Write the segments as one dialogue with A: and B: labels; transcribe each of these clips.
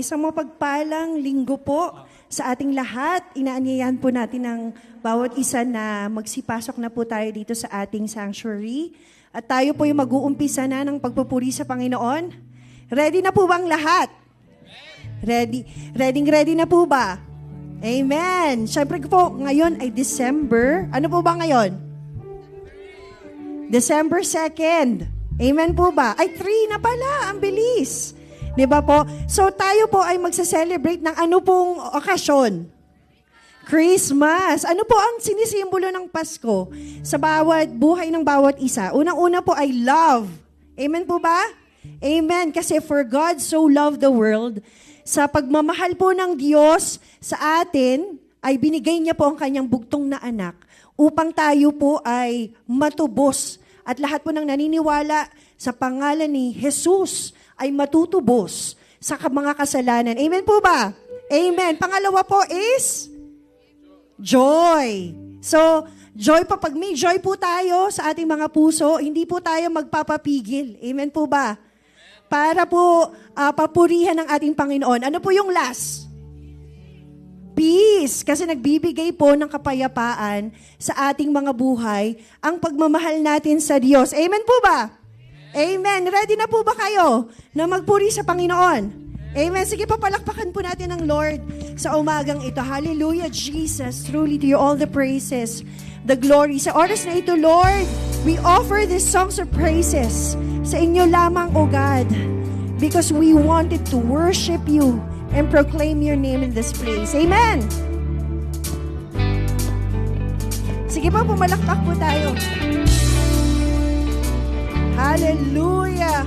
A: Isang mapagpalang linggo po sa ating lahat. Inaanyayahan po natin ng bawat isa na magsipasok na po tayo dito sa ating sanctuary. At tayo po yung mag-uumpisa na ng pagpupuri sa Panginoon. Ready na po bang lahat? Ready? Ready na po ba? Amen. Siyempre po, ngayon ay December. Ano po ba ngayon? December 2nd. Amen po ba? Ay, 3 na pala. Ang bilis. Diba po? So tayo po ay magsa-celebrate ng ano pong okasyon? Christmas. Ano po ang sinisimbolo ng Pasko sa bawat buhay ng bawat isa? Unang-una po ay love. Amen po ba? Amen. Kasi for God so loved the world, sa pagmamahal po ng Diyos sa atin, ay binigay niya po ang kanyang bugtong na anak upang tayo po ay matubos. At lahat po ng naniniwala sa pangalan ni Jesus ay matutubos sa mga kasalanan. Amen po ba? Amen. Pangalawa po is joy. So, joy po. Pag may joy po tayo sa ating mga puso, hindi po tayo magpapapigil. Amen po ba? Para po papurihan ng ating Panginoon. Ano po yung last? Peace. Kasi nagbibigay po ng kapayapaan sa ating mga buhay ang pagmamahal natin sa Diyos. Amen po ba? Amen. Ready na po ba kayo na magpuri sa Panginoon? Amen. Sige po, palakpakan po natin ang Lord sa umagang ito. Hallelujah, Jesus. Truly to you all the praises, the glory. Sa oras na ito, Lord, we offer these songs of praises sa inyo lamang, O God, because we wanted to worship you and proclaim your name in this place. Amen. Sige po, pumalakpak po tayo. Hallelujah!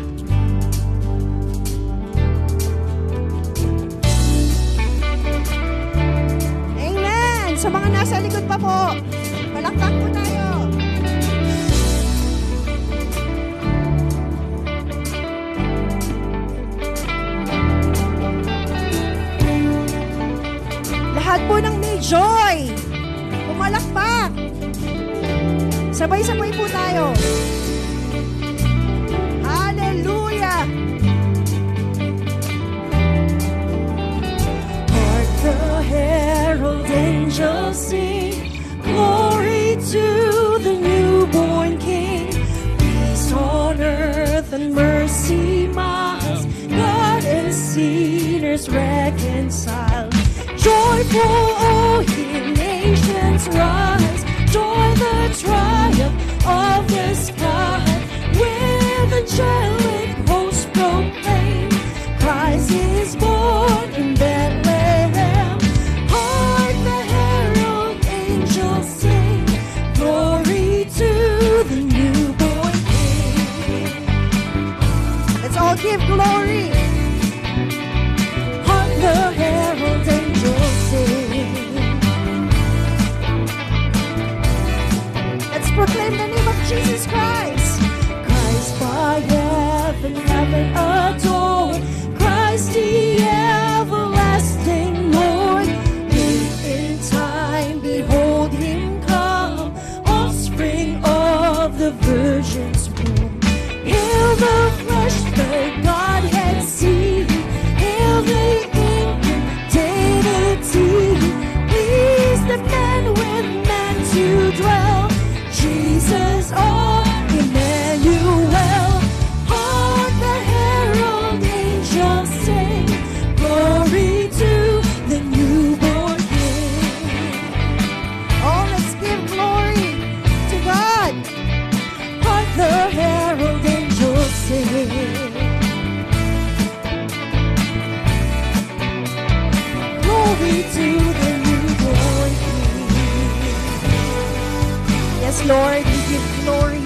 A: Amen! Sa mga nasa likod pa po, palakpak po tayo. Lahat po ng may joy, pumalakpak. Sabay-sabay po tayo. Hallelujah! Hark the herald angels sing, glory to the newborn King. Peace on earth and mercy miles, God and sinners reconciled. Joyful, oh ye nations rise, joy the triumph of the sky. With angelic hosts proclaim, Christ is born in Bethlehem. Hark the herald angels sing, glory to the newborn King. Let's all give glory. Hark the herald angels sing. Let's proclaim the name of Jesus Christ. By heaven adored, Christ the everlasting Lord. Late in time, behold him come, offspring of the Virgin's womb. Hail the flesh, the Godhead seen, hail the infant deity. Please the man with man to dwell, Jesus, oh Emmanuel. Hark the herald angels sing, glory to the newborn King. Oh, let's give glory to God. Hark the herald angels sing, glory to the newborn King. Yes, Lord, we give glory.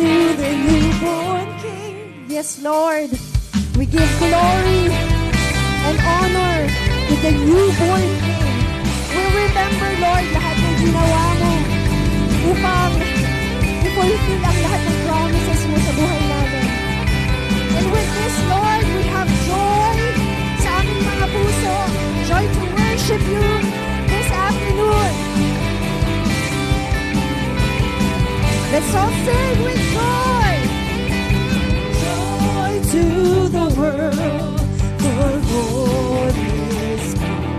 A: to the newborn King. Yes, Lord. We give glory and honor to the newborn King. We remember, Lord, lahat ng ginawa mo upang i-fulfill ang lahat ng promises mo sa buhay namin. And with this, Lord, we have joy sa aming mga puso, joy to worship you this afternoon. Let's all sing with joy. Joy to the world, the Lord is come.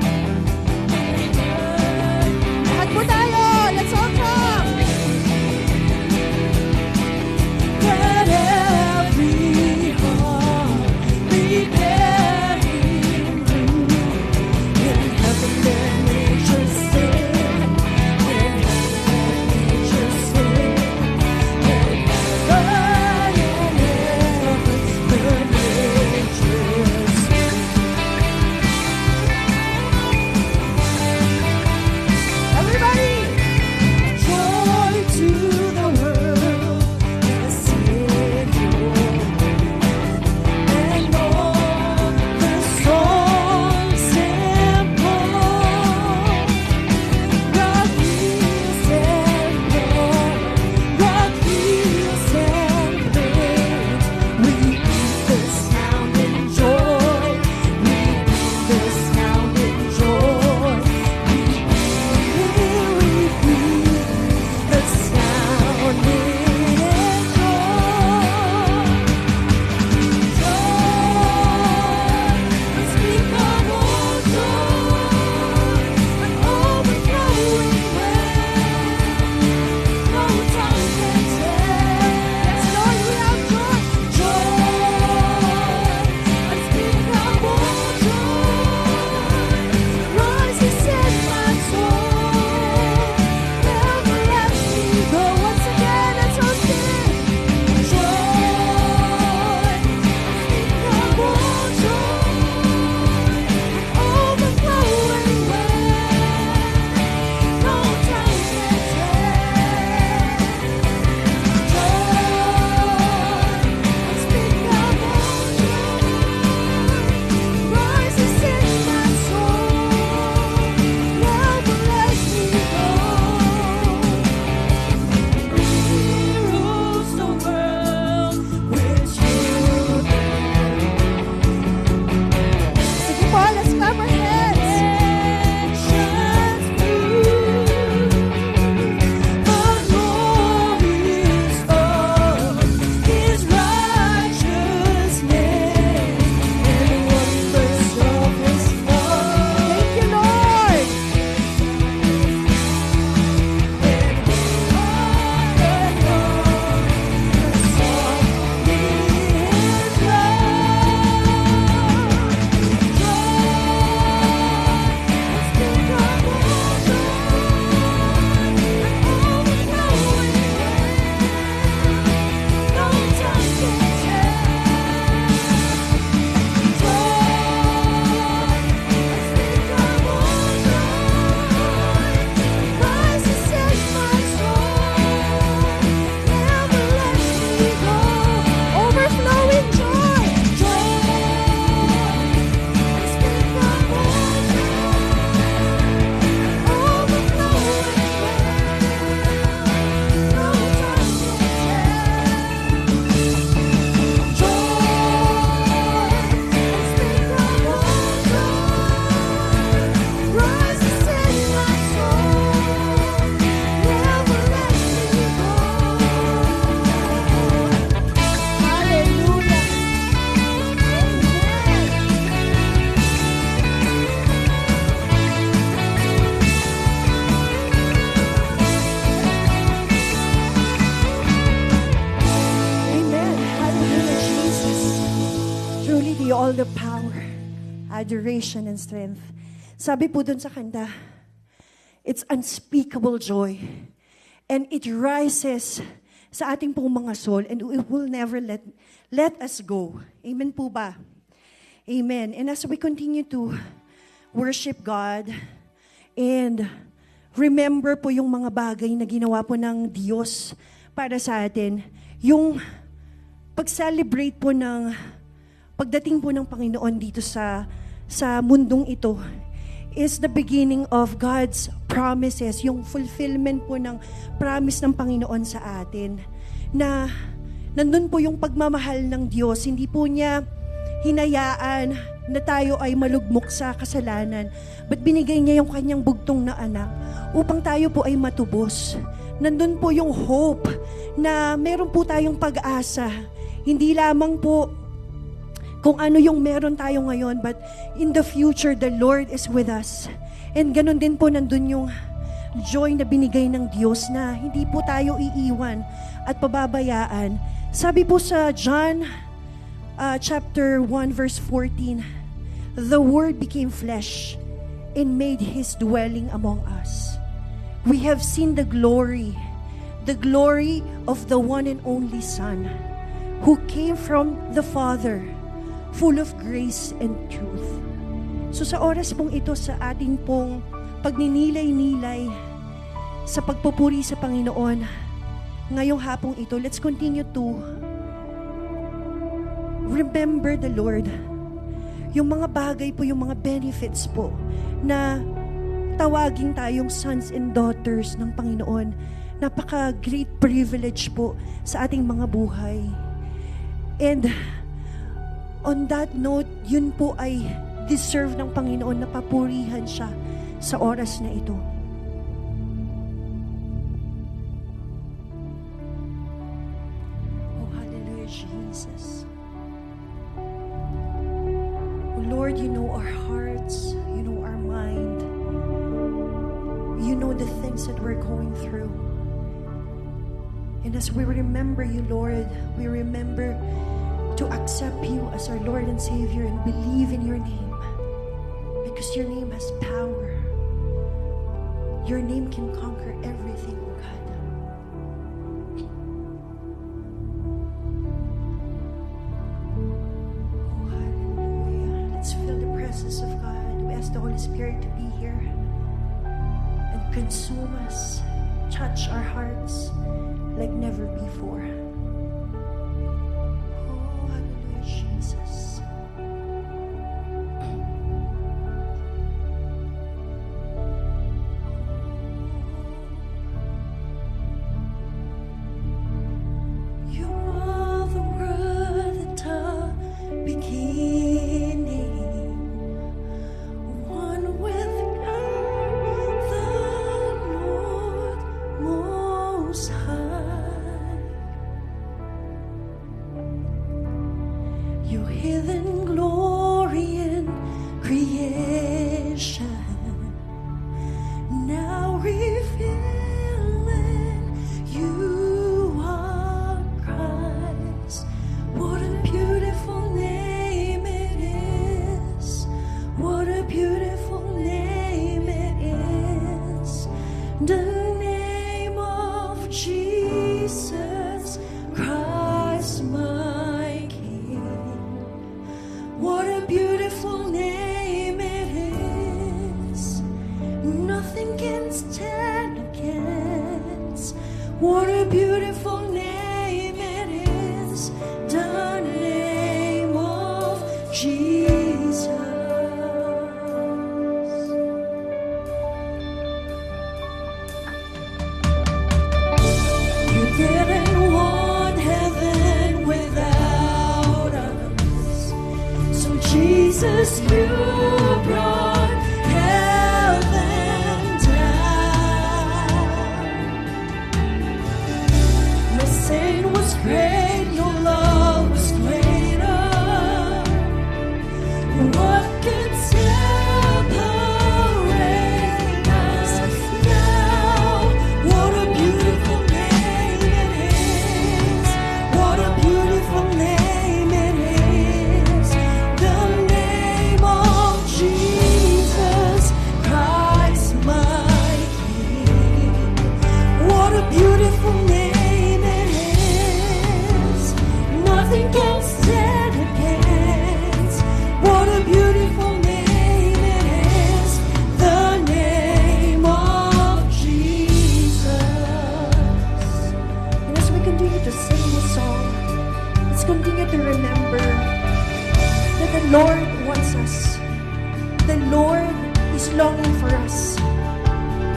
A: Lahat po tayo, let's all come. Let every heart prepare Him in heaven and nature sing. In heaven and nature sing. In heaven and nature sing. Everybody, joy to the world, the Savior, and all the songs simple. God heals and Lord, God heals and brings. We beat the sound in joy. We beat the sound in joy. We beat the sound in joy. Sige po, let's clap our hands. The glories of His righteousness and wonders of His love. Thank you, Lord. And overflowing joy. Hallelujah. Amen. Hallelujah, Jesus. Truly, the all the power, adoration, and strength. Sabi po dun sa kanta, it's unspeakable joy. And it rises sa ating pong mga soul and it will never let us go. Amen po ba? Amen. And as we continue to worship God and remember po yung mga bagay na ginawa po ng Diyos para sa atin, yung pag-celebrate po ng pagdating po ng Panginoon dito sa mundong ito is the beginning of God's promises, yung fulfillment po ng promise ng Panginoon sa atin, na nandun po yung pagmamahal ng Diyos. Hindi po niya hinayaan na tayo ay malugmok sa kasalanan, but binigay niya yung kanyang bugtong na anak upang tayo po ay matubos. Nandun po yung hope na meron po tayong pag-asa. Hindi lamang po kung ano yung meron tayo ngayon, but in the future, the Lord is with us. And ganun din po nandun yung joy na binigay ng Diyos na hindi po tayo iiwan at pababayaan. Sabi po sa John chapter 1 verse 14, "The Word became flesh and made His dwelling among us. We have seen the glory of the one and only Son, who came from the Father, full of grace and truth." So sa oras pong ito, sa ating pong pagninilay-nilay sa pagpupuri sa Panginoon, ngayong hapong ito, let's continue to remember the Lord. Yung mga bagay po, yung mga benefits po na tawagin tayong sons and daughters ng Panginoon. Napaka-great privilege po sa ating mga buhay. And on that note, yun po ay deserve ng Panginoon na papurihan siya sa oras na ito. Oh, hallelujah, Jesus. Oh, Lord, you know our hearts, you know our mind, you know the things that we're going through. And as we remember you, Lord, we remember to accept you as our Lord and Savior and believe in your name, because your name has power. Your name can conquer everything, oh God. Oh, hallelujah. Let's feel the presence of God. We ask the Holy Spirit to be here and consume us, touch our hearts like never before. Jesus. You are the word at the beginning, one with God, the Lord Most High. Your hidden glory in creation, now revealing you are Christ. What a beautiful name it is. What a beautiful name it is. The name of Jesus Christ, my King. What a beautiful name it is. Nothing can stand against. What a beautiful name it is. The name of Jesus. You didn't want heaven without us. Jesus, you brought heaven down. Your sin was great, your love was greater. What could separate us now? What a beautiful name it is. What a beautiful name it is. The name of to remember that the Lord wants us. The Lord is longing for us.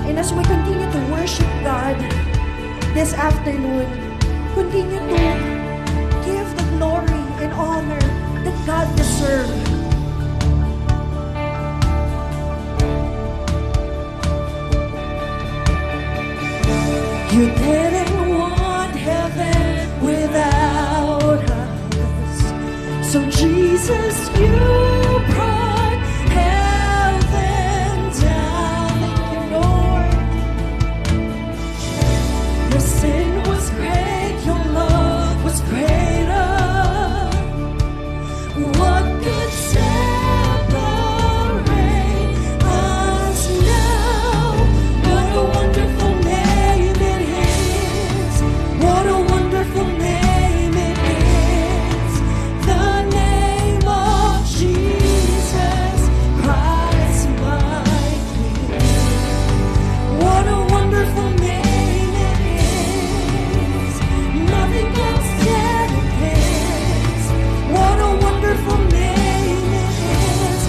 A: And as we continue to worship God this afternoon, continue to give the glory and honor that God deserves. You didn't want heaven without us. So Jesus, you brought heaven down. Thank you, Lord. Your sin was great, your love was greater. What could separate us now? What a wonderful name it is. What a wonderful name it is. The name of Jesus Christ, my King. What a wonderful name it is. Nothing can stand against. What a wonderful name it is.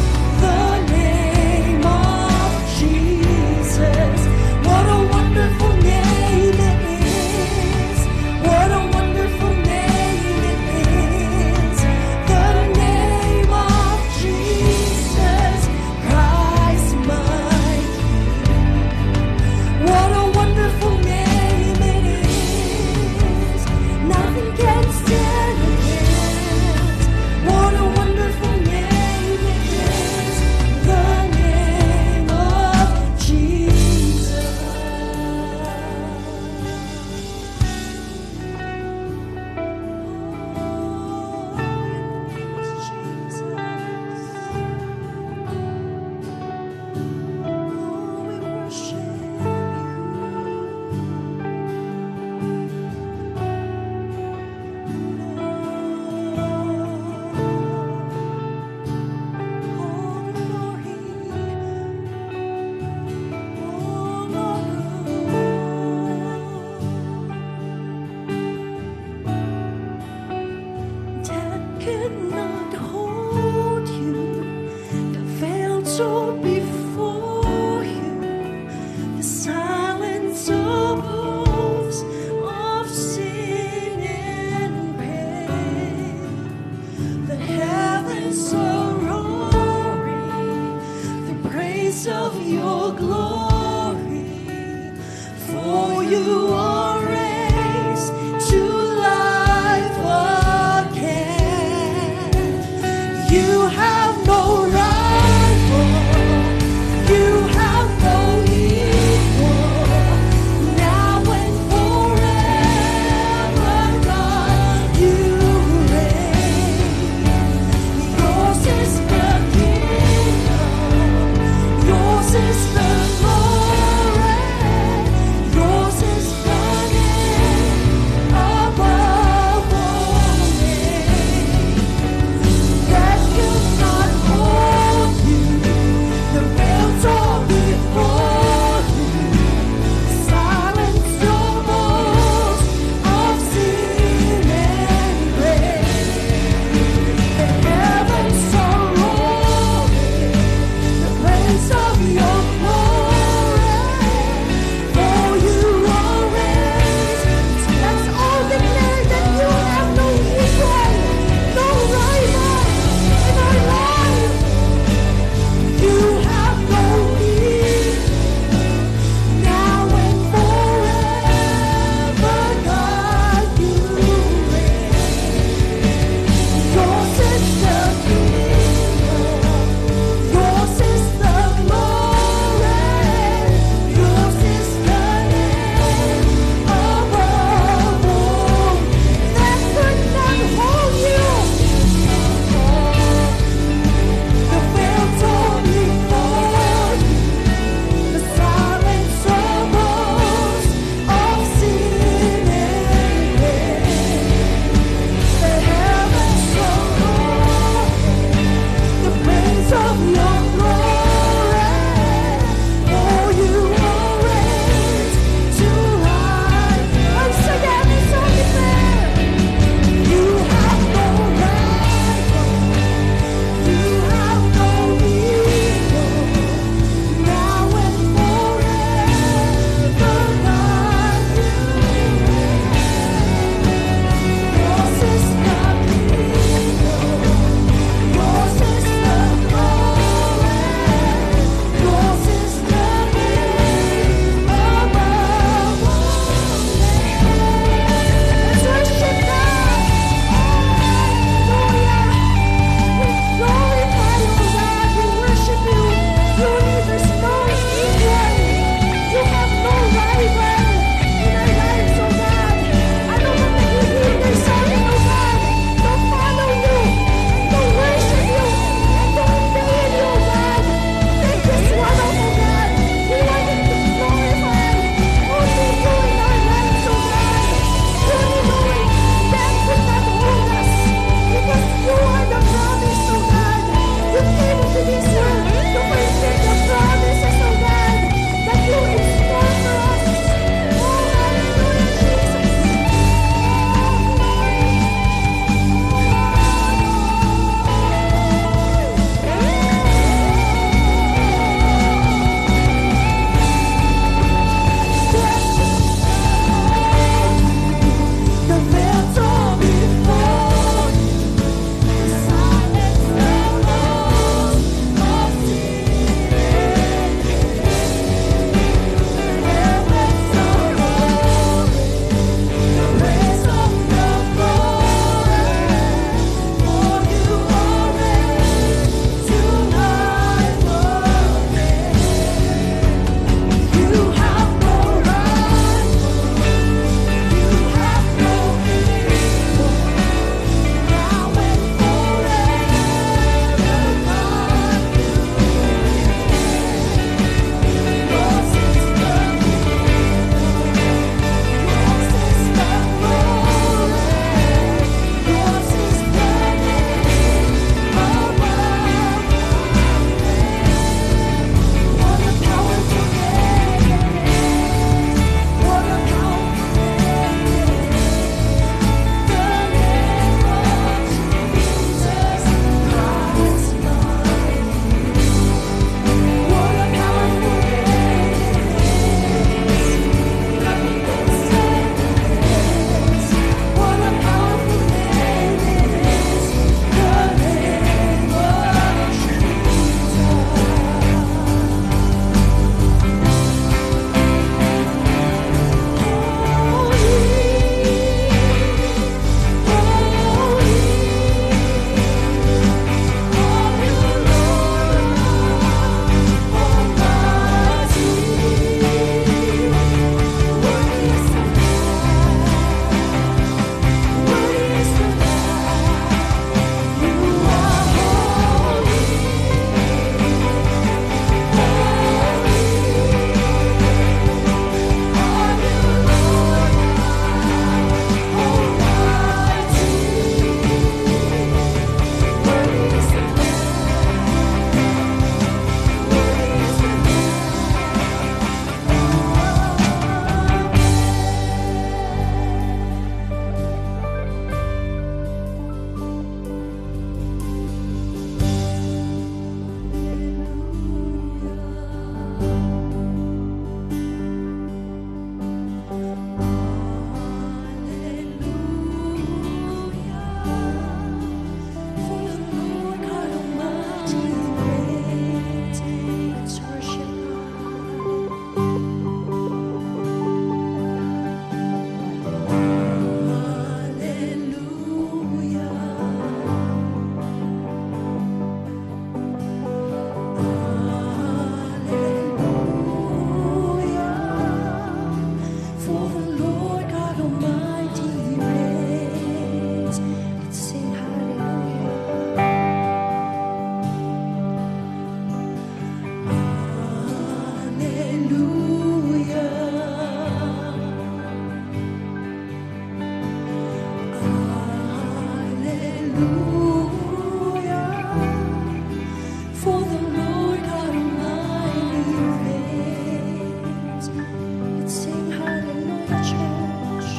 A: The name of Jesus. What a wonderful name it is. What a wonderful name it is. The name of Jesus Christ, my King. What a wonderful name it is. Nothing can stand against. What a wonderful name it is. The name of Jesus. Death cannot hold you. The veil tore before you. The silence opposed of sin and pain. The heavens are roaring the praise of your glory. For you are raised to life again. You have no rival.
B: For the Lord God Almighty reigns. Let's sing hallelujah, church.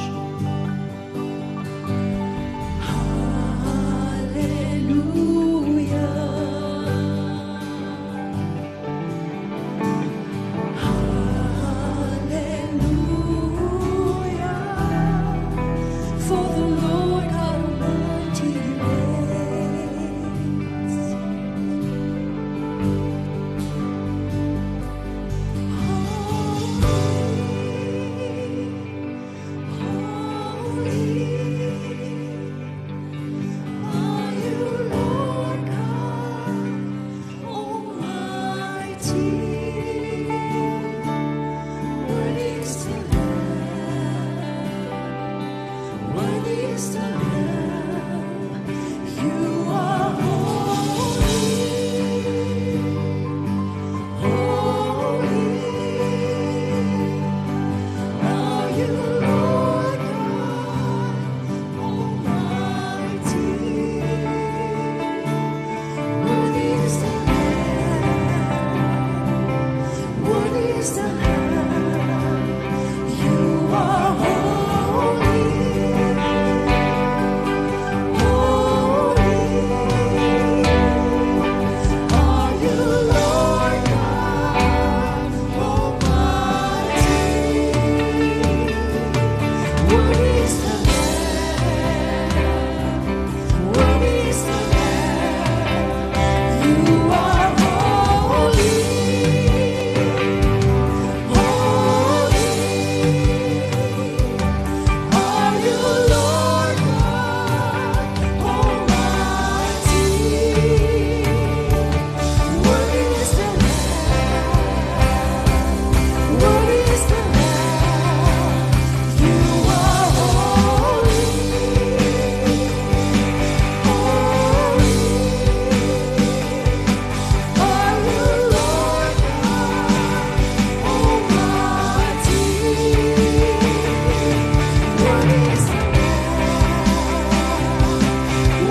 B: Hallelujah. For the Lord God Almighty reigns. Are you Lord God Almighty? Worthy is the Lamb. Worthy is the Lamb. You are holy. Holy. Are you Lord God Almighty? Worthy is the Lamb. Worthy is the Lamb. You are holy. Holy. Are you Lord God Almighty? Worthy is the Lamb. Worthy is the Lamb. You are holy. Holy. Are you Lord God Almighty? Worthy is the Lamb. Worthy is the Lamb. You are holy. Holy. Are you Lord God Almighty? Worthy is the Lamb.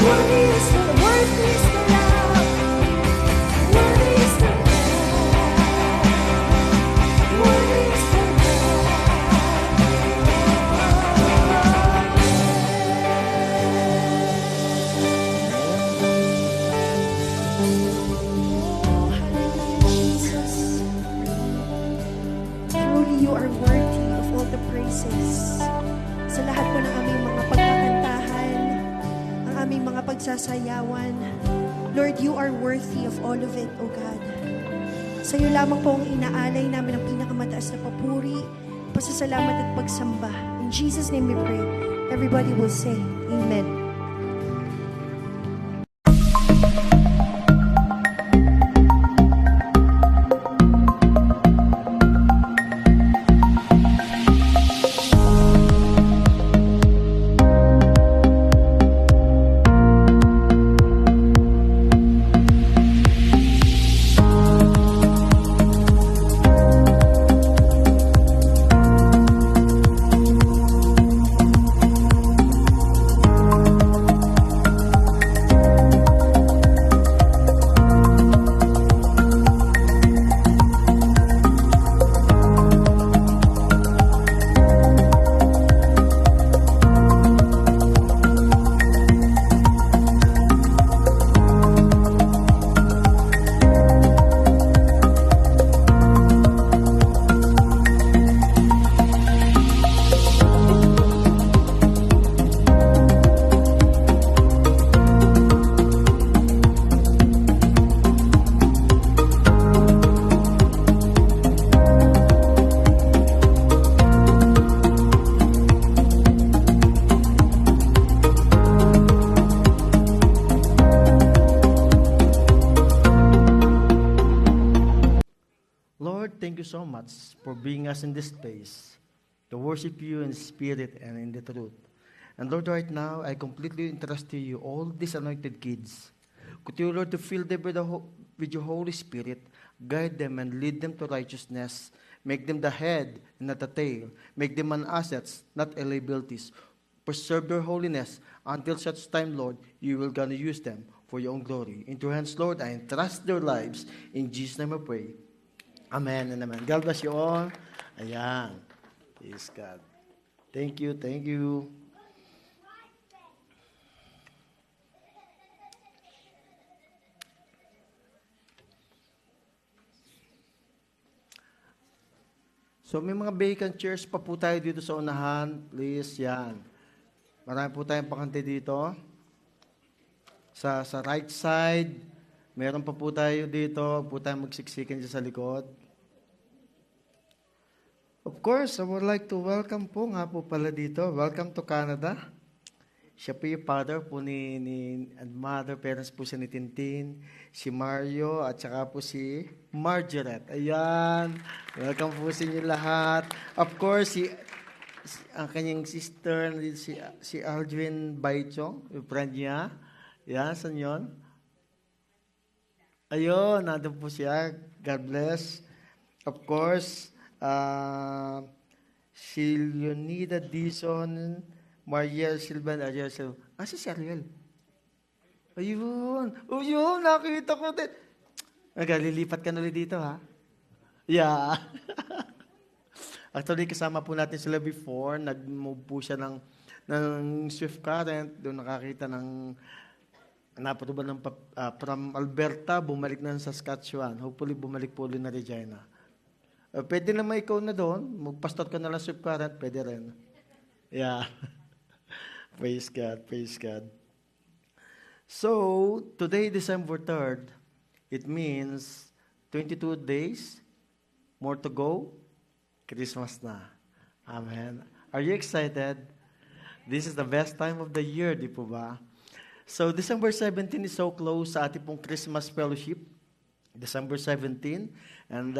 B: Worthy is the Lamb. Worthy is the Lamb. Worthy is the Oh, hallelujah, Jesus. Truly, you are worthy of all the praises. Sa lahat po ng aming mga pagkakantahan, ang aming mga pagsasayawan, Lord, you are worthy of all of it, O God. Sa iyo lamang po ang inaalay namin ang pinakamataas na papuri, pasasalamat at pagsamba. In Jesus' name we pray. Everybody will say, Amen.
C: Lord, thank you so much for bringing us in this space to worship you in spirit and in the truth. And Lord, right now, I completely entrust to you all these anointed kids. Continue, Lord, to fill them with your Holy Spirit, guide them and lead them to righteousness, make them the head and not the tail, make them an assets, not a liabilities. preserve their holiness until such time, Lord, you will gonna use them for your own glory. Into your hands, Lord, I entrust their lives. In Jesus' name I pray. Amen and amen. God bless you all. Ayan. Praise God. Thank you, thank you. So may mga vacant chairs pa po tayo dito sa unahan. Please, yan. Marami po tayong pakante dito. Sa right side, meron pa po tayo dito. Po tayo magsiksikan dyan sa likod. Of course, I would like to welcome po nga po pala dito. Welcome to Canada. Siya po yung father po ni and mother, parents po siya ni Tintin, si Mario, at saka po si Margaret. Ayan. Welcome po sa inyo lahat. Of course, ang kanyang sister, si Aldrin Baichong, yung friend niya. Yan, saan yun? Ayun, nandun po siya. God bless. Of course, si Leonida Dison, Mariel Silvan, Ariel Silvan. Si Ariel. Ayun. Oh, yun, nakita ko din. Lilipat ka na ulit dito, ha? Yeah. Actually, kasama po natin sila before. Nag-move po siya ng Swift Current. Doon nakakita ng napatuba ng from Alberta, bumalik na sa Saskatchewan. Hopefully, bumalik po ulit na Regina. Pwede naman ikaw na doon. Magpastor ka na lang Swift Current. Pwede rin. Yeah. Praise God, praise God. So, today, December 3rd, it means 22 days, more to go, Christmas na. Amen. Are you excited? This is the best time of the year, di po ba? So, December 17 is so close sa ating pong Christmas fellowship. December 17. And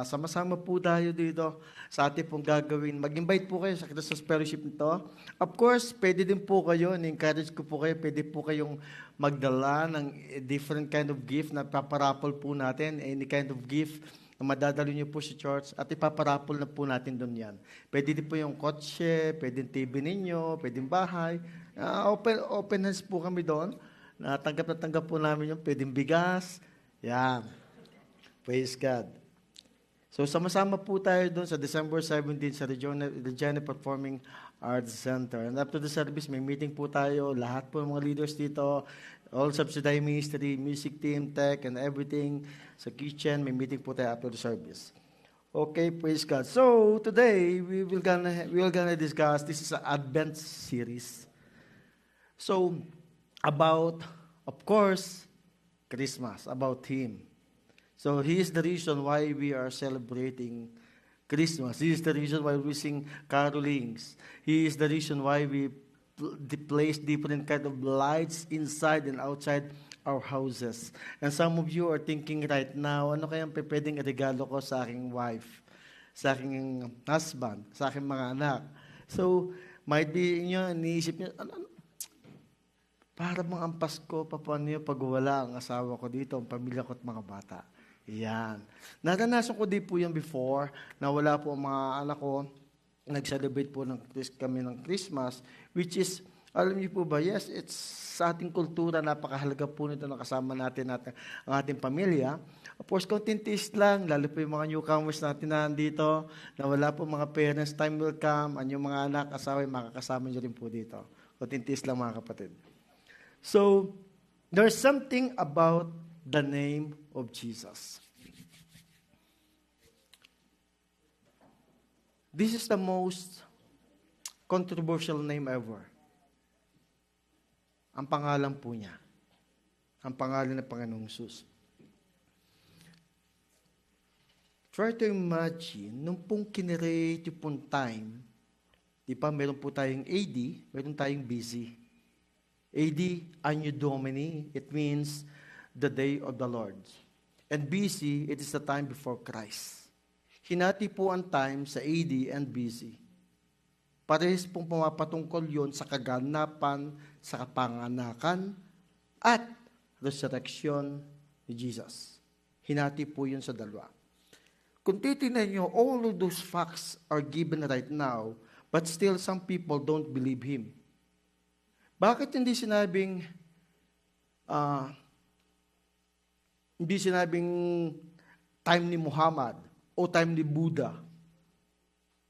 C: sama-sama po tayo dito sa ating pong gagawin. Mag-invite po kayo sa Christmas fellowship nito. Of course, pwede din po kayo, encourage ko po kayo, pwede po kayong magdala ng different kind of gift na paparapol po natin, any kind of gift na madadalo nyo po sa church at ipaparapol na po natin doon yan. Pwede din po yung kotse, pwede yung TV ninyo, pwede yung bahay. Open hands po kami doon. Tanggap po namin yung pwedeng bigas. Yan. Praise God. So, sama-sama po tayo doon sa December 17 sa Regina Performing Arts Center. And after the service, may meeting po tayo. Lahat po ng mga leaders dito, all subsidized ministry, music team, tech, and everything. Sa kitchen, may meeting po tayo after the service. Okay, praise God. So, today, we will gonna discuss, this is an Advent series. So, about, of course, Christmas, about Him. So, He is the reason why we are celebrating Christmas. He is the reason why we sing carolings. He is the reason why we place different kind of lights inside and outside our houses. And some of you are thinking right now, ano kayang pwedeng regalo ko sa aking wife, sa aking husband, sa aking mga anak. So, might be iniisip nyo, para mga ang Pasko, paano yun pag wala ang asawa ko dito, ang pamilya ko at mga bata. Yan. Naranasan ko din po yan before, na wala po ang mga anak ko, nag-celebrate po kami ng Christmas, which is, alam niyo po ba, yes, it's sa ating kultura, napakahalaga po nito na kasama natin ang ating pamilya. Of course, konting taste lang, lalo po yung mga newcomers natin na nandito, na wala po mga parents, time will come, ang yung mga anak, asawa, makakasama nyo rin po dito. Konting taste lang mga kapatid. So, there's something about the name of Jesus. This is the most controversial name ever. Ang pangalan po niya. Ang pangalan ng Panginoong Hesus. Try to imagine, nung pong kinirate yung pong time, di ba, meron po tayong AD, meron tayong BC. AD, Anno Domini, it means the day of the Lord. And BC, it is the time before Christ. Hinati po ang time sa AD and BC. Parehas pong pumapatungkol yon sa kaganapan, sa kapanganakan, at resurrection ni Jesus. Hinati po yun sa dalawa. Kung titignan nyo, all of those facts are given right now, but still some people don't believe Him. Bakit hindi sinabing time ni Muhammad o time ni Buddha?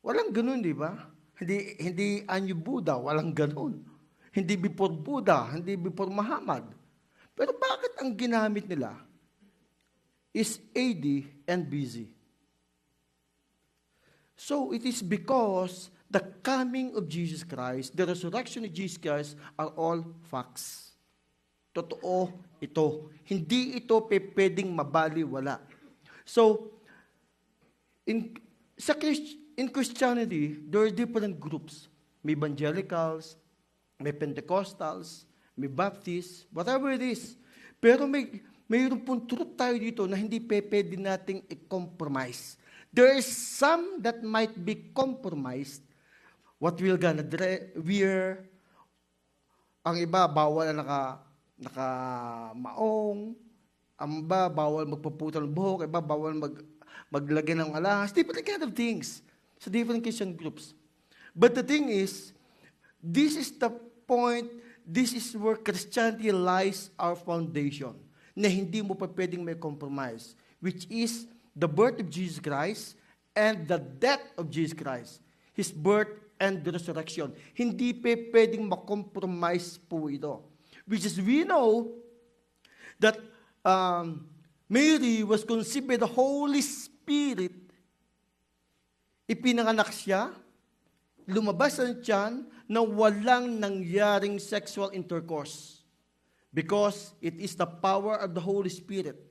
C: Walang ganun, di ba? Hindi anyo Buddha, walang ganun. Hindi before Buddha, hindi before Muhammad. Pero bakit ang ginamit nila is AD and BC? So it is because the coming of Jesus Christ, the resurrection of Jesus Christ are all facts. Totoo ito. Hindi ito pwedeng mabaliwala. So, in Christianity, there are different groups. May evangelicals, may Pentecostals, may Baptists, whatever it is. Pero mayroon pong truth tayo dito na hindi pwede nating i-compromise. There is some that might be compromised. What we're gonna wear. Ang iba, bawal na naka-maong. Ang iba, bawal magpuputol ng buhok. Iba, bawal maglagay ng alahas. Different kind of things. Sa different Christian groups. But the thing is, this is the point, this is where Christianity lies our foundation. Na hindi mo pa pwedeng may compromise. Which is the birth of Jesus Christ and the death of Jesus Christ. His birth and the resurrection. Hindi pa pwedeng makompromise po ito. Which is, we know that Mary was conceived by the Holy Spirit. Ipinanganak siya, lumabas ang tiyan na walang nangyaring sexual intercourse. Because it is the power of the Holy Spirit.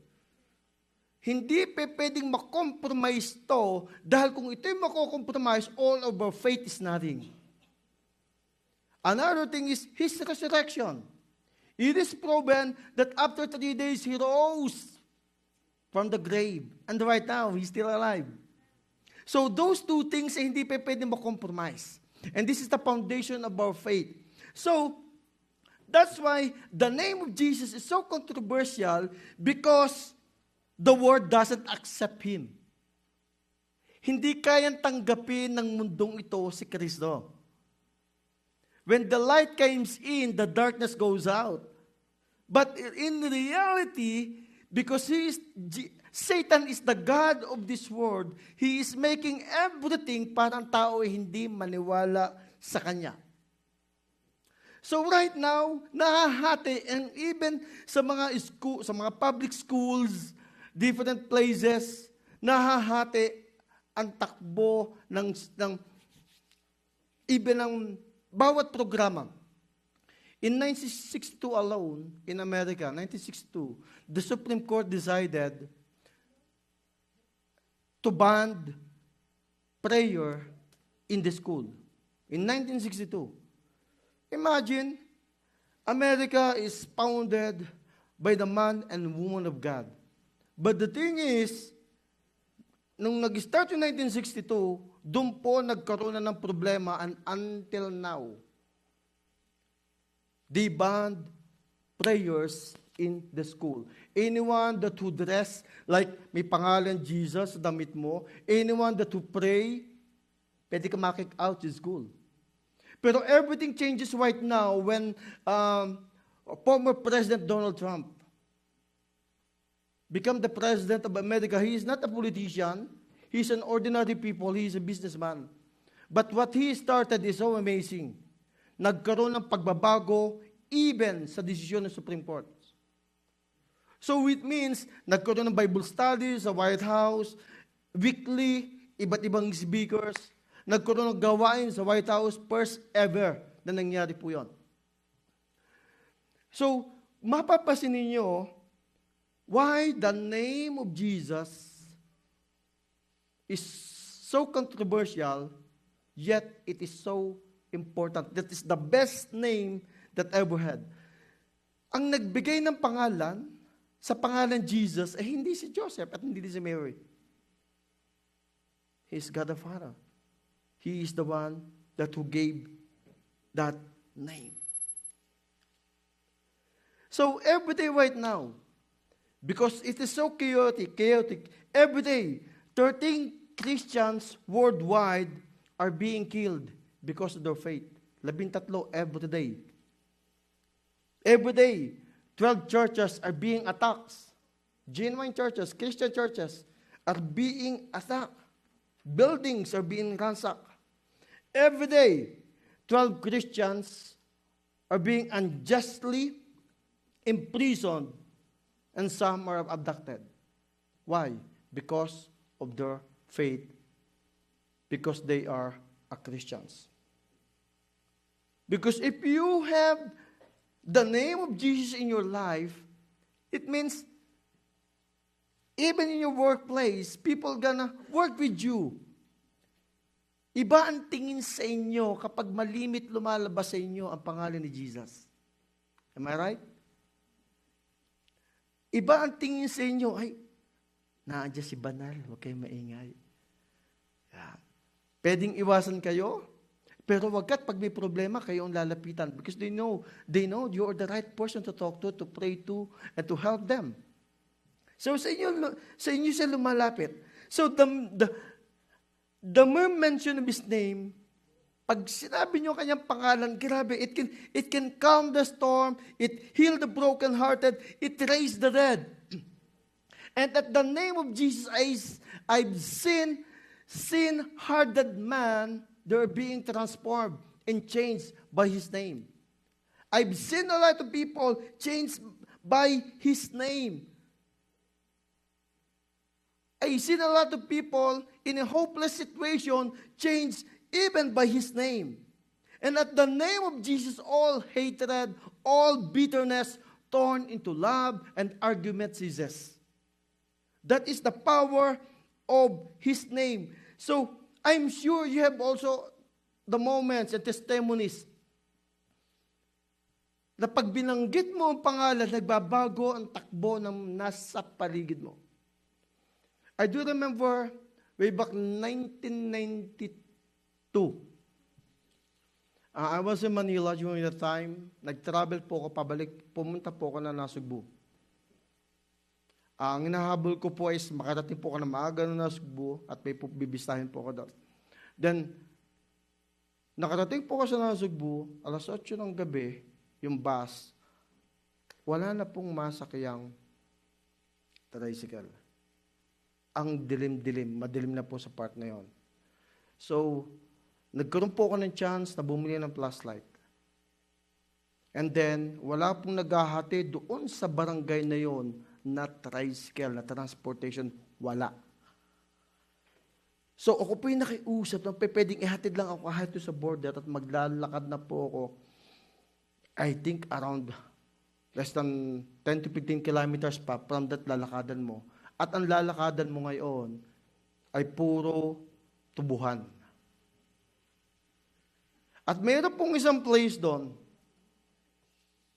C: Hindi pa pwedeng makompromise to dahil kung ito'y makokompromise, all of our faith is nothing. Another thing is His resurrection. It is proven that after 3 days, He rose from the grave. And right now, He's still alive. So those two things ay hindi pa pwedeng makompromise. And this is the foundation of our faith. So, that's why the name of Jesus is so controversial because the world doesn't accept Him. Hindi kayang tanggapin ng mundong ito si Kristo. When the light comes in, the darkness goes out. But in reality, because Satan is the God of this world, he is making everything para ang tao ay hindi maniwala sa Kanya. So right now, nahahati, and even sa mga sa mga public schools, different places, nahahati ang takbo ng even ng bawat programa. In 1962 alone, in America, 1962, the Supreme Court decided to ban prayer in the school. In 1962. Imagine, America is founded by the man and woman of God. But the thing is, nung nag-start yung 1962, doon po nagkaroon na ng problema, and until now, they banned prayers in the school. Anyone that would dress like may pangalan Jesus sa damit mo, anyone that would pray, pwede ka ma-kick out sa school. Pero everything changes right now when former President Donald Trump become the President of America. He is not a politician. He is an ordinary people. He is a businessman. But what he started is so amazing. Nagkaroon ng pagbabago even sa desisyon ng Supreme Court. So it means, nagkaroon ng Bible studies sa White House, weekly, iba't ibang speakers, nagkaroon ng gawain sa White House, first ever na nangyari po yun. So, mapapasin ninyo, why the name of Jesus is so controversial, yet it is so important. That is the best name that ever had. Ang nagbigay ng pangalan, sa pangalan Jesus, hindi si Joseph at hindi si Mary. He is God the Father. He is the one that who gave that name. So every day right now, because it is so chaotic, every day, 13 Christians worldwide are being killed because of their faith. 13 every day. Every day, 12 churches are being attacked. Genuine churches, Christian churches are being attacked. Buildings are being ransacked. Every day, 12 Christians are being unjustly imprisoned and some are abducted. Why? Because of their faith. Because they are Christians. Because if you have the name of Jesus in your life, it means even in your workplace, people gonna work with you. Iba ang tingin sa inyo kapag malimit lumalabas sa inyo ang pangalan ni Jesus. Am I right? Iba ang tingin sa inyo, ay, naandyan si Banal, huwag kayong maingay. Yeah. Pwedeng iwasan kayo, pero wagkat pag may problema, kayo ang lalapitan. Because they know you are the right person to talk to pray to, and to help them. So sa inyo siya lumalapit. So the mere mention of His name, pag sinabi niyo kanyang pangalan, grabe, it can calm the storm, it heal the brokenhearted, it raise the dead. And at the name of Jesus, I've seen sin-hardened man, they're being transformed and changed by His name. I've seen a lot of people changed by His name. I've seen a lot of people in a hopeless situation changed even by His name. And at the name of Jesus, all hatred, all bitterness torn into love and argument ceases. That is the power of His name. So, I'm sure you have also the moments and testimonies na pag binanggit mo ang pangalan, nagbabago ang takbo ng nasa paligid mo. I do remember way back 1992. I was in Manila during that time. Nag-travel po ako pabalik. Pumunta po ako na Nasugbu. Ang hinahabol ko po is makarating po ako na maaga na Nasugbu at may bibistahin po ako doon. Then, nakarating po ako sa Nasugbu, alas 8 ng gabi, yung bus, wala na pong masakayang tricycle. Ang dilim-dilim, madilim na po sa part na yon. So, nagkaroon po ako ng chance na bumili ng flashlight. And then, wala pong naghahati doon sa barangay na yon na tricycle, na transportation, wala. So, ako po yung nakiusap, pwedeng ihatid lang ako kahit sa border at maglalakad na po ako, I think around less than 10 to 15 kilometers pa from that lalakadan mo. At ang lalakadan mo ngayon ay puro tubuhan. At mayroon pong isang place doon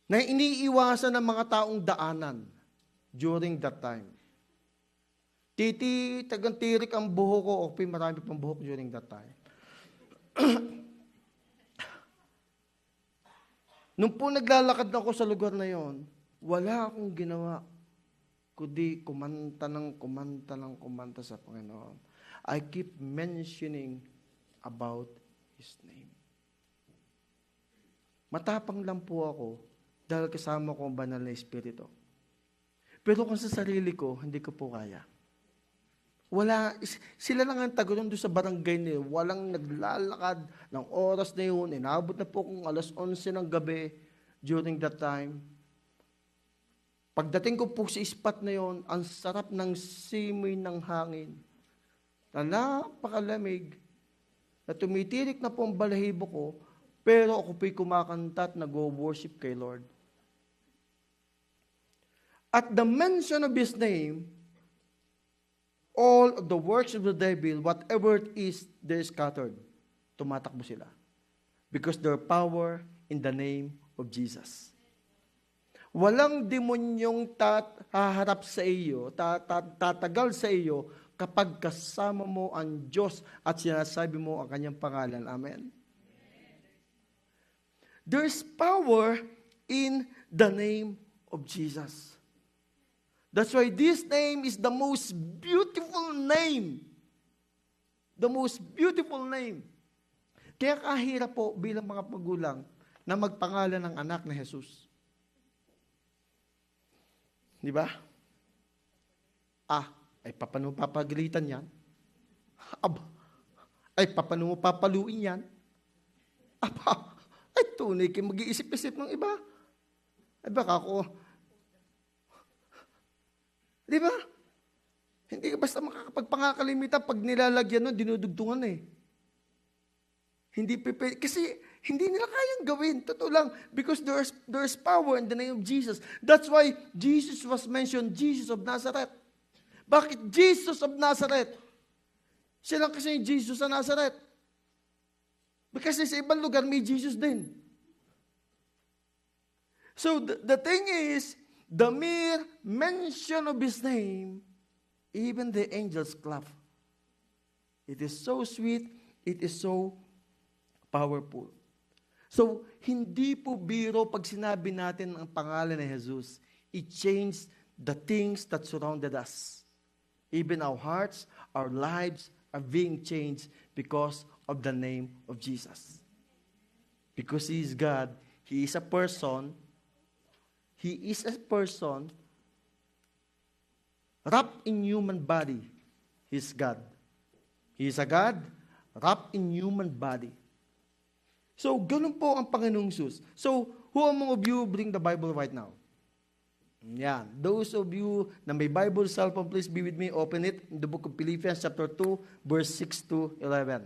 C: na iniiwasan ng mga taong daanan during that time. Tagantirik ang buhok ko, okay, marami pang buhok during that time. Nung po naglalakad ako sa lugar na yon, wala akong ginawa kundi kumanta sa Panginoon. I keep mentioning about His name. Matapang lang po ako dahil kasama ko ang banal na Espiritu. Pero kung sa sarili ko, hindi ko po kaya. Sila lang ang tagulan doon sa barangay niyo. Walang naglalakad ng oras na yun. Inabot na po kung alas 11 ng gabi during that time. Pagdating ko po sa spot na yon, ang sarap ng simoy ng hangin. Na napakalamig. Na tumitirik na po ang balahibo ko, pero ako po'y kumakanta at nag-worship kay Lord. At the mention of His name, all of the works of the devil, whatever it is, they're scattered. Tumatakbo sila. Because their power in the name of Jesus. Walang demonyong haharap sa iyo, tatagal sa iyo kapag kasama mo ang Diyos at sinasabi mo ang kanyang pangalan. Amen? There's power in the name of Jesus. That's why this name is the most beautiful name. The most beautiful name. Kaya kahirap po bilang mga magulang na magpangalan ng anak na Jesus. Di ba? Ay paano mo papagalitan yan? Ay paano mo papaluin yan? Ay tunay kayo mag-iisip-isip ng iba. Ay baka ako, di ba? Hindi ka basta makakapagpangakalimitan pag nilalagyan nun, dinudugtungan eh. Hindi kasi hindi nila kayang gawin. Totoo lang, because there's power in the name of Jesus. That's why Jesus was mentioned, Jesus of Nazareth. Bakit Jesus of Nazareth? Siya lang kasi yung Jesus sa Nazareth. Kasi sa ibang lugar may Jesus din. So the thing is, the mere mention of His name, even the angels clap. It is so sweet, it is so powerful. So, hindi po biro pag sinabi natin ang pangalan ni Jesus. It changed the things that surrounded us. Even our hearts, our lives are being changed because of the name of Jesus. Because He is God, He is a person, He is a person wrapped in human body. He is God. He is a God wrapped in human body. So, ganun po ang Panginoong Jesus. So, who among of you bring the Bible right now? Yan. Those of you na may Bible cellphone, please be with me. Open it in the book of Philippians chapter 2, verse 6 to 11.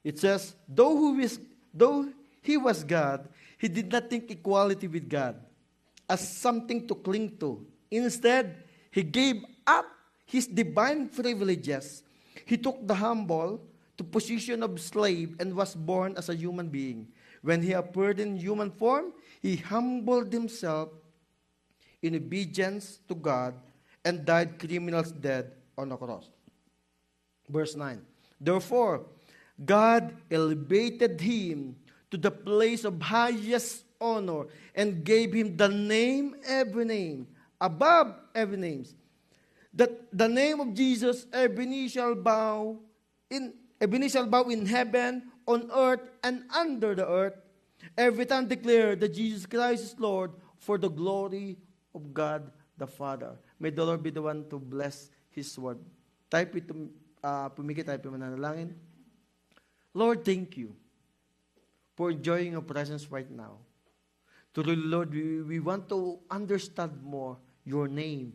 C: It says, though He was God, He did not think equality with God as something to cling to. Instead, He gave up His divine privileges. He took the humble to position of slave and was born as a human being. When He appeared in human form, He humbled Himself in obedience to God and died criminal's death on a cross. Verse 9. Therefore, God elevated Him to the place of highest honor and gave Him the name, every name, above every name. That the name of Jesus, every knee shall bow in heaven, on earth, and under the earth. Every time declare that Jesus Christ is Lord for the glory of God the Father. May the Lord be the one to bless His word. Type it, pumikit tayo mananalangin. Lord, thank you for enjoying your presence right now. Truly, Lord, we want to understand more your name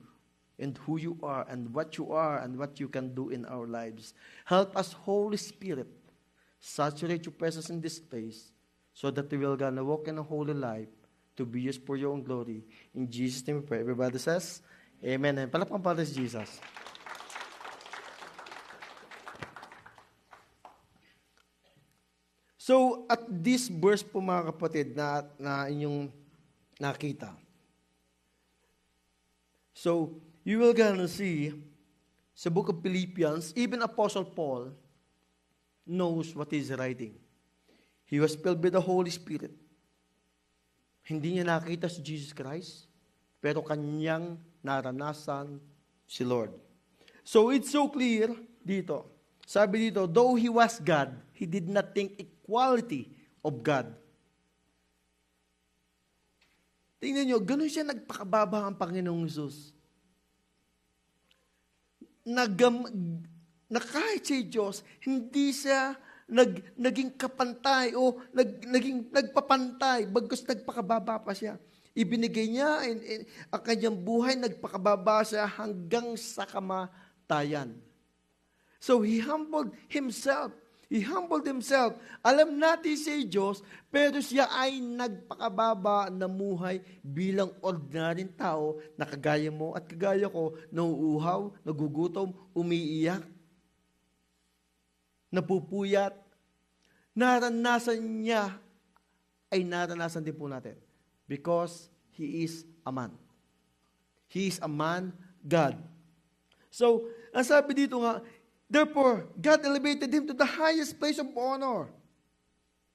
C: and who you are and what you can do in our lives. Help us, Holy Spirit, saturate your presence in this place so that we will gonna walk in a holy life to be used for your own glory. In Jesus' name we pray. Everybody says, Amen. And palapang para si Jesus. So, at this verse po mga kapatid na inyong nakita. So, you will gonna see sa book of Philippians, even Apostle Paul knows what he's writing. He was filled with the Holy Spirit. Hindi niya nakita si Jesus Christ, pero kanyang naranasan si Lord. So it's so clear dito. Sabi dito, though He was God, He did not think equality of God. Tingnan nyo, ganun siya nagpakababa ang Panginoong Jesus. Na kahit si Diyos, hindi siya naging kapantay o naging nagpapantay, bagkus nagpakababa pa siya. Ibinigay niya ang kanyang buhay, nagpakababa siya hanggang sa kamatayan. So He humbled Himself. He humbled Himself. Alam natin si Diyos, pero siya ay nagpakababa na muhay bilang ordinaryong tao na kagaya mo at kagaya ko, nauuhaw, nagugutom, umiiyak, napupuyat. Naranasan niya ay naranasan din po natin. Because He is a man. He is a man, God. So, ang sabi dito nga, therefore, God elevated Him to the highest place of honor.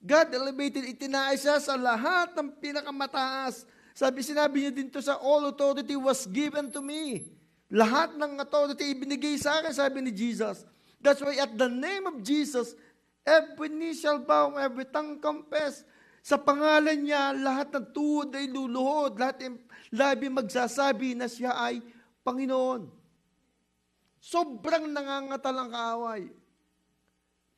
C: God elevated, itinaas siya sa lahat ng pinakamataas. Sinabi niya din to sa all authority was given to me. Lahat ng authority ibinigay sa akin, sabi ni Jesus. That's why at the name of Jesus, every knee shall bow, every tongue confess. Sa pangalan niya, lahat ng tuhod ay luluhod. Lahat ng labi magsasabi na siya ay Panginoon. Sobrang nangangatalang kaaway.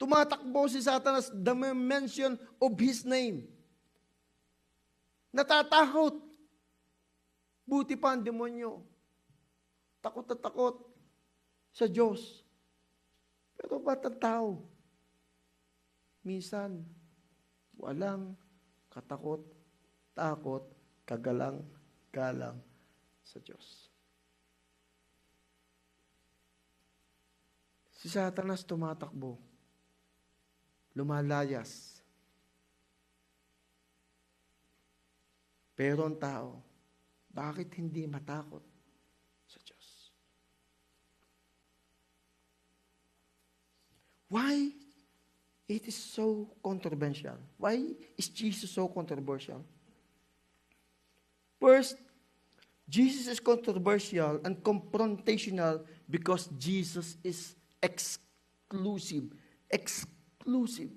C: Tumatakbo si Satanas the mention of his name. Natatakot. Buti pa ang demonyo. Takot na takot sa Diyos. Pero ba't ang tao? Minsan, walang katakot, takot, kagalang-galang sa Diyos. Si Satanas tumatakbo, lumalayas. Pero ang tao, bakit hindi matakot sa Diyos? Why it is so controversial? Why is Jesus so controversial? First, Jesus is controversial and confrontational because Jesus is exclusive. Exclusive.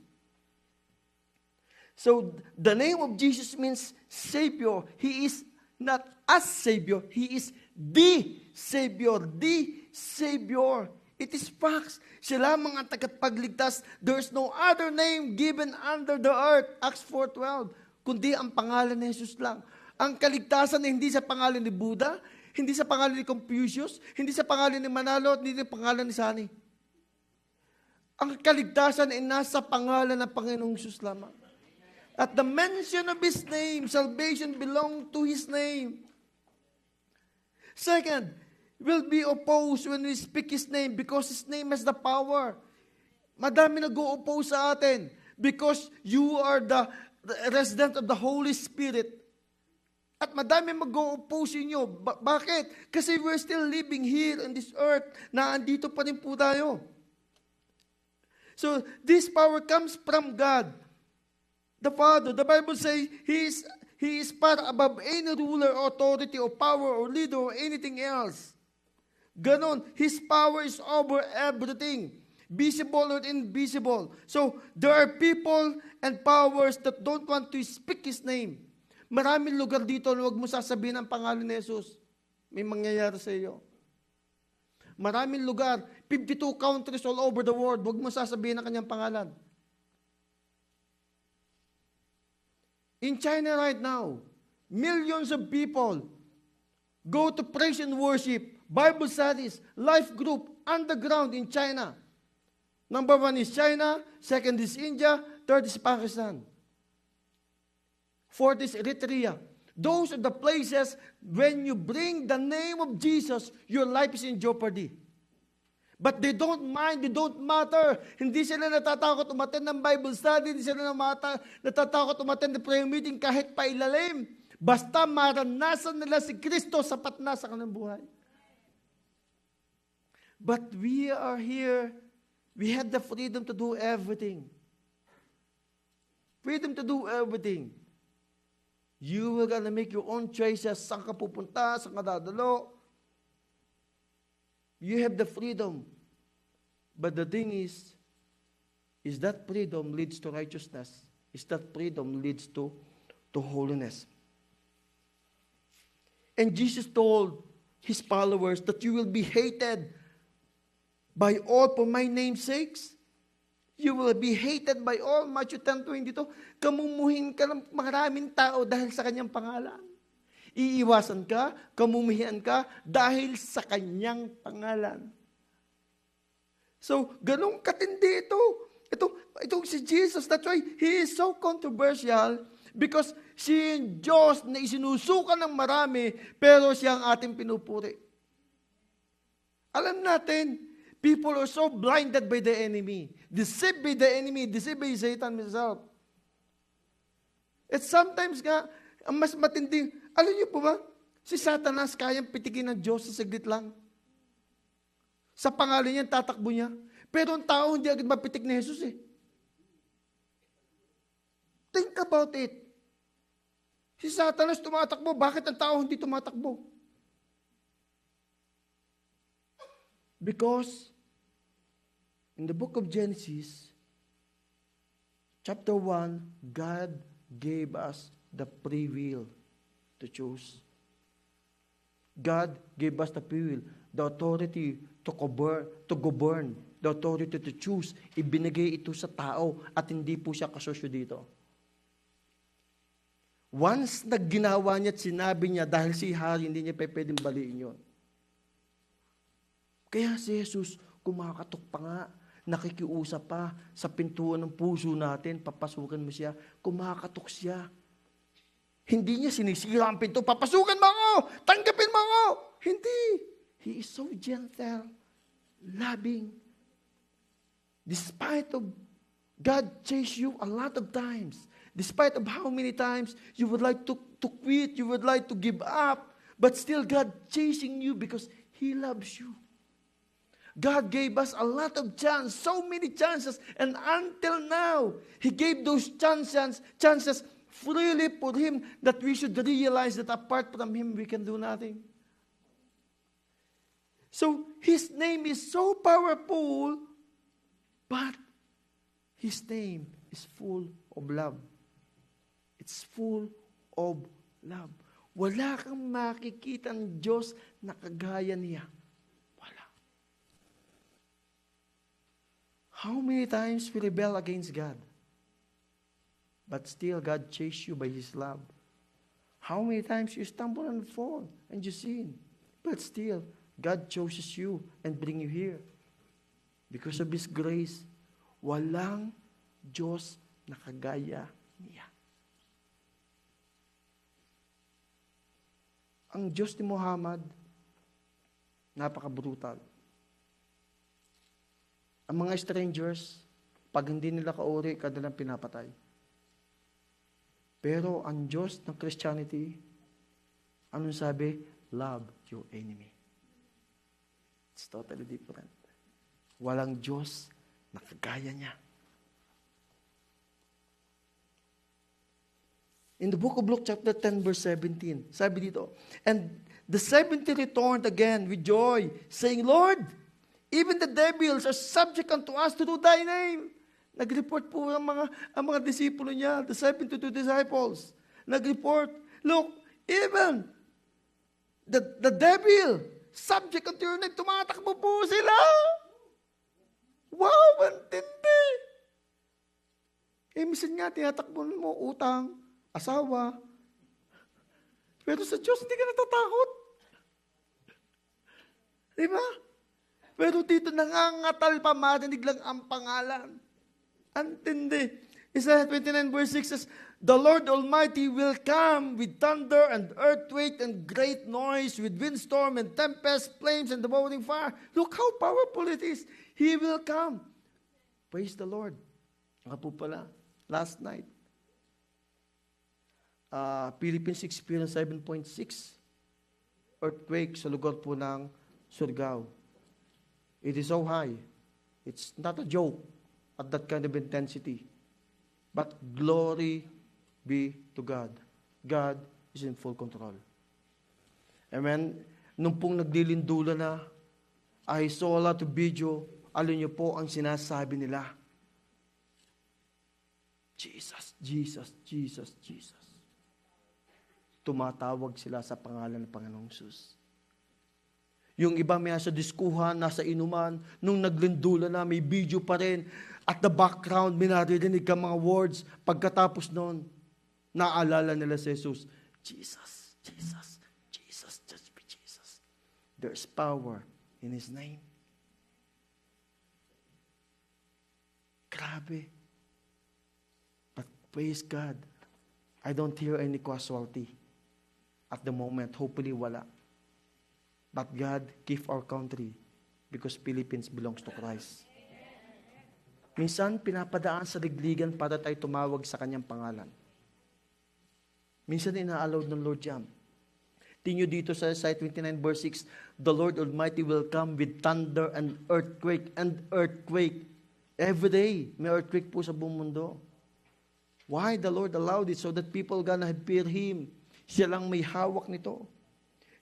C: So, the name of Jesus means Savior. He is not a Savior. He is the Savior. The Savior. It is facts. Siya lamang ang tagapagligtas. There is no other name given under the earth. Acts 4:12. Kundi ang pangalan ni Jesus lang. Ang kaligtasan ay hindi sa pangalan ni Buddha, hindi sa pangalan ni Confucius, hindi sa pangalan ni Manalo, at hindi sa pangalan ni Sani. Ang kaligtasan ay nasa pangalan ng Panginoong Jesus lamang. At the mention of His name, salvation belongs to His name. Second, will be opposed when we speak His name because His name has the power. Madami nag-o-oppose sa atin because you are the resident of the Holy Spirit. At madami mag-o-oppose inyo. Bakit? Kasi we're still living here on this earth na andito pa rin po tayo. So, this power comes from God. The Father. The Bible says He is far above any ruler, authority, or power, or leader, or anything else. Ganon. His power is over everything. Visible or invisible. So, there are people and powers that don't want to speak His name. Maraming lugar dito na huwag mo sasabihin ang pangalan ni Jesus. May mangyayari sa iyo. Maraming lugar, 52 countries all over the world, huwag mo sasabihin ang kanyang pangalan. In China right now, millions of people go to praise and worship, Bible studies, life group, underground in China. Number 1 is China, second is India, third is Pakistan. Fourth is Eritrea. Those are the places when you bring the name of Jesus, your life is in jeopardy. But they don't mind, they don't matter. Hindi sila natatakot umattend ng Bible study, hindi sila natatakot umattend ng prayer meeting kahit pailalim. Basta maranasan nila si Kristo, sapat na sa kanilang buhay. But we are here, we have the freedom to do everything. Freedom to do everything. You will gonna make your own choices. Saan ka pupunta? Saan ka dadalo? You have the freedom. But the thing is that freedom leads to righteousness? Is that freedom leads to holiness? And Jesus told His followers that you will be hated by all for my name's sakes. You will be hated by all. Matthew 10:22. Kamumuhin ka ng maraming tao dahil sa kanyang pangalan. Iiwasan ka, kamumuhian ka dahil sa kanyang pangalan. So, ganun katindi ito. Ito si Jesus. That's why He is so controversial because siya yung Diyos na isinusukan ng marami pero siya ang ating pinupuri. Alam natin, people are so blinded by the enemy. Deceived by the enemy. Deceived by Satan himself. At sometimes nga, ang mas matindi, alam niyo po ba, si Satanas kayang pitikin ng Diyos sa saglit lang. Sa pangalan niya, tatakbo niya. Pero ang tao hindi agad mapitik ni Jesus eh. Think about it. Si Satanas tumatakbo, bakit ang tao hindi tumatakbo? Because in the book of Genesis, chapter 1, God gave us the free will to choose. God gave us the free will, the authority to govern, the authority to choose. Ibinigay ito sa tao at hindi po siya kasosyo dito. Once na ginawa niya at sinabi niya, dahil si hari, hindi niya pwedeng baliin yun. Kaya si Jesus, kumakatok pa nga, nakikiusap pa sa pintuan ng puso natin, papasukan mo siya, kumakatok siya. Hindi niya sinisira ang pinto, papasukan mo ako, tanggapin mo ako. Hindi. He is so gentle, loving. Despite of God chase you a lot of times, despite of how many times you would like to quit, you would like to give up, but still God chasing you because He loves you. God gave us a lot of chances, so many chances, and until now, He gave those chances freely for Him that we should realize that apart from Him, we can do nothing. So, His name is so powerful, but His name is full of love. It's full of love. Wala kang makikitang Diyos na kagaya niya. Wala. How many times we rebel against God? But still, God chased you by His love. How many times you stumble and fall and you sin? But still, God chooses you and bring you here. Because of His grace, walang Diyos na kagaya niya. Ang Diyos ni Muhammad, napaka-brutal. Ang mga strangers, pag hindi nila kauri, kanilang pinapatay. Pero ang Diyos ng Christianity, anong sabi? Love your enemy. It's totally different. Walang Diyos na kagaya niya. In the book of Luke chapter 10 verse 17, sabi dito, and the 70 returned again with joy, saying, Lord, even the devils are subject unto us through thy name. Nag-report po ang mga disipulo niya, the 72 disciples. Nag-report, look, even the devil, subject unto your name, tumatakbo po sila. Wow, ang tindi. Minsan nga, tinatakbo mo utang, asawa. Pero sa Diyos, hindi ka natatakot. Diba? Pero dito nangangatal pa, marinig lang ang pangalan. Antindi. Isaiah 29 verse 6 says, the Lord Almighty will come with thunder and earthquake and great noise, with windstorm and tempest, flames and devouring fire. Look how powerful it is. He will come. Praise the Lord. Nga po pala, last night, Philippines experienced 7.6 earthquake sa lugar po ng Surigao. It is so high. It's not a joke at that kind of intensity. But glory be to God. God is in full control. Amen. Nung pong naglilindula na, I saw a lot of video, alam niyo po ang sinasabi nila. Jesus, Jesus, Jesus, Jesus. Tumatawag sila sa pangalan ng Panginoong Hesus. Yung iba may nasa diskuhan, nasa inuman, nung naglindula na, may video pa rin. At the background, may naririnig ka mga words. Pagkatapos noon, naalala nila si Jesus. Jesus, Jesus, Jesus, just be Jesus. There's power in His name. Grabe. But praise God, I don't hear any casualty at the moment. Hopefully, wala. But God give our country because Philippines belongs to Christ. Minsan, pinapadaan sa ligligan para tayo tumawag sa Kanyang pangalan. Minsan, ina-allowed ng Lord yan. Tingyo dito sa Isaiah 29 verse 6, the Lord Almighty will come with thunder and earthquake and earthquake. Every day, may earthquake po sa buong mundo. Why the Lord allowed it? So that people gonna fear Him. Siya lang may hawak nito.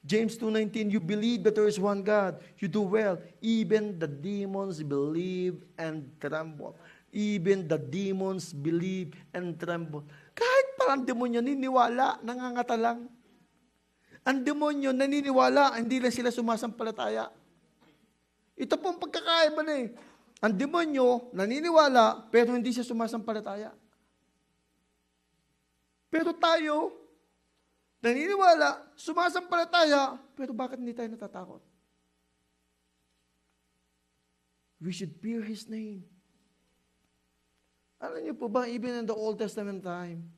C: James 2:19, you believe that there is one God. You do well. Even the demons believe and tremble. Even the demons believe and tremble. Kahit pa Samantala, ang demonyo niniwala, nangangata lang. Ang demonyo naniniwala, hindi lang sila sumasampalataya. Ito pong pagkakaiba na eh. Ang demonyo naniniwala, pero hindi siya sumasampalataya. Pero tayo, naniniwala, sumasampalataya, pero bakit hindi tayo natatakot? We should fear His name. Alam niyo po ba, even in the Old Testament time,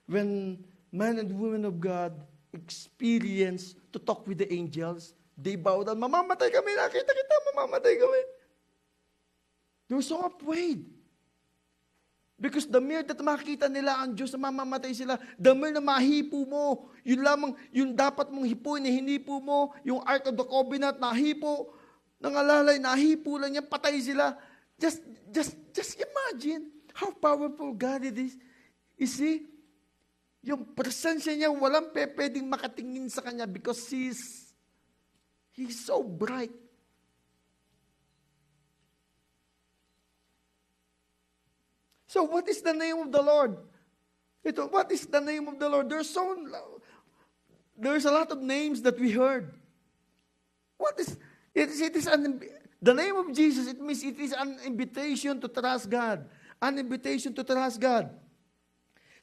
C: when men and women of God experience to talk with the angels, they bow down, mamamatay kami, nakita kita, mamamatay kami. They were so afraid. Because the mere that makita nila ang Diyos na mamamatay sila, the mere na mahipo mo, yun lamang, yung dapat mong hipuin, hinipo mo, yung Ark of the Covenant, nahipo, nangalalay, nahipo lang yan, patay sila. Just imagine how powerful God it is. You see, yung presensya niya, walang pwedeng makatingin sa kanya because He's so bright. So what is the name of the Lord? What is the name of the Lord? There's a lot of names that we heard. What is the name of Jesus? It means it is an invitation to trust God. An invitation to trust God.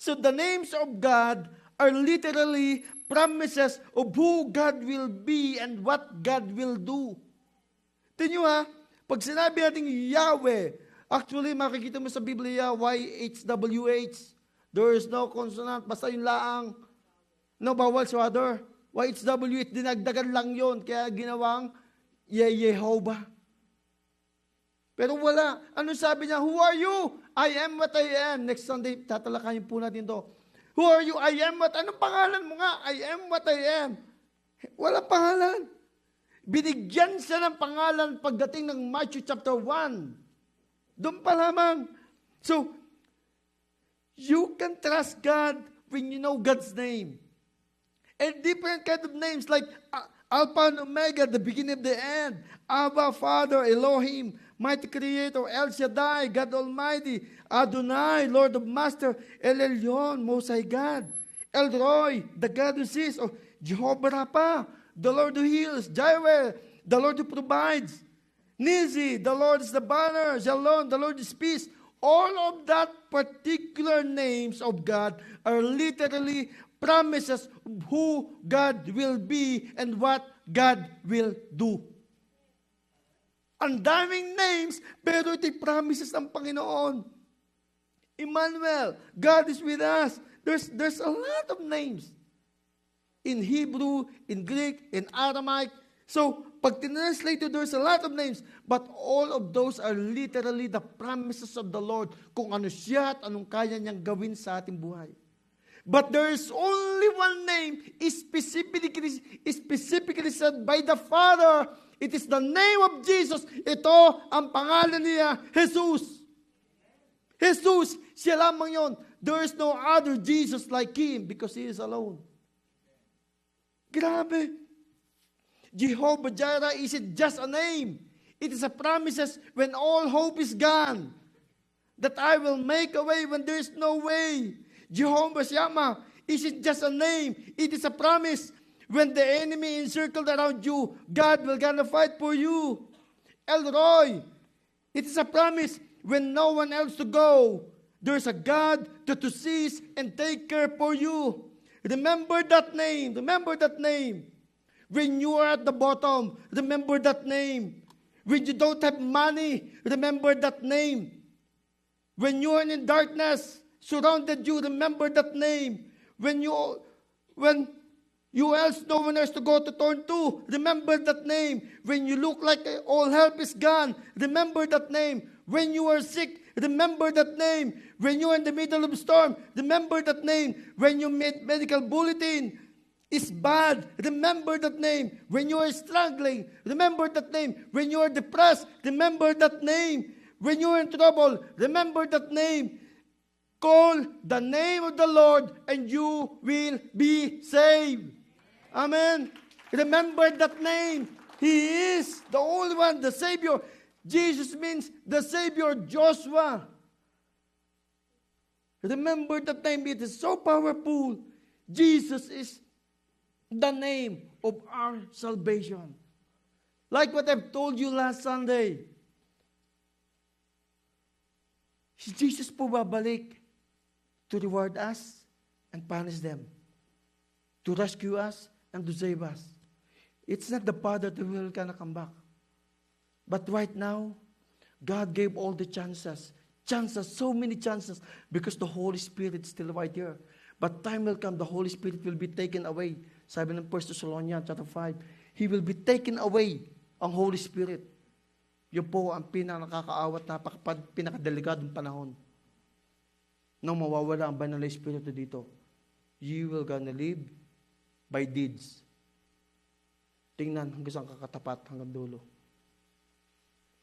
C: So the names of God are literally promises of who God will be and what God will do. Tingnan nyo pag sinabi natin Yahweh, actually makikita mo sa Biblia, YHWH, there is no consonant, basta yung laang, no vowels rather. YHWH, dinagdagan lang yon kaya ginawang Yehovah. Pero wala. Ano sabi niya? Who are you? I am what I am. Next Sunday, tatalakayin po natin to. Who are you? I am what? Anong pangalan mo nga? I am what I am. Wala pangalan. Binigyan siya ng pangalan pagdating ng Matthew chapter 1. Doon pa lamang. So, you can trust God when you know God's name. And different kind of names like Alpha and Omega, the beginning of the end. Abba, Father, Elohim, Mighty Creator, El Shaddai, God Almighty, Adonai, Lord of Master, El Elyon, Most High God, El Roy, the God who sees, or Jehovah Rapha, the Lord who heals, Jireh, the Lord who provides, Nizi, the Lord is the banner, Shalom, the Lord is peace. All of that particular names of God are literally promises of who God will be and what God will do. Ang daming names, pero ito'y promises ng Panginoon. Emmanuel, God is with us. There's a lot of names. In Hebrew, in Greek, in Aramaic. So, pag tinranslate, there's a lot of names. But all of those are literally the promises of the Lord kung ano siya at anong kaya niyang gawin sa ating buhay. But there is only one name specifically said by the Father. It is the name of Jesus. Ito ang pangalan niya, Jesus. Jesus, siya lamang yon. There is no other Jesus like Him because He is alone. Grabe. Jehovah Jireh isn't just a name. It is a promises when all hope is gone. That I will make a way when there is no way. Jehovah Shammah isn't just a name. It is a promise. When the enemy encircled around you, God will gonna fight for you. El Roy, it is a promise when no one else to go. There's a God to seize and take care for you. Remember that name. Remember that name. When you are at the bottom, remember that name. When you don't have money, remember that name. When you are in darkness, surrounded you, remember that name. When you else no one else to go to turn to, remember that name. When you look like all help is gone, remember that name. When you are sick, remember that name. When you are in the middle of a storm, remember that name. When your medical bulletin is bad, remember that name. When you are struggling, remember that name. When you are depressed, remember that name. When you are in trouble, remember that name. Call the name of the Lord and you will be saved. Amen. Remember that name. He is the only one, the Savior. Jesus means the Savior, Joshua.
D: Remember that name. It is so powerful. Jesus is the name of our salvation. Like what I've told you last Sunday. Si Jesus po babalik to reward us and punish them. To rescue us and to save us. It's not the Father that will gonna come back. But right now, God gave all the chances. Chances, so many chances, because the Holy Spirit is still right here. But time will come, the Holy Spirit will be taken away. Sabi ng 1 Thessalonians chapter 5, He will be taken away, ang Holy Spirit. Yun po ang pinakakaawat, pinakadelikadong panahon. Nang mawawala ang banal na Espiritu dito, you will gonna live by deeds. Tingnan hanggang saan kakatapat, hanggang dulo.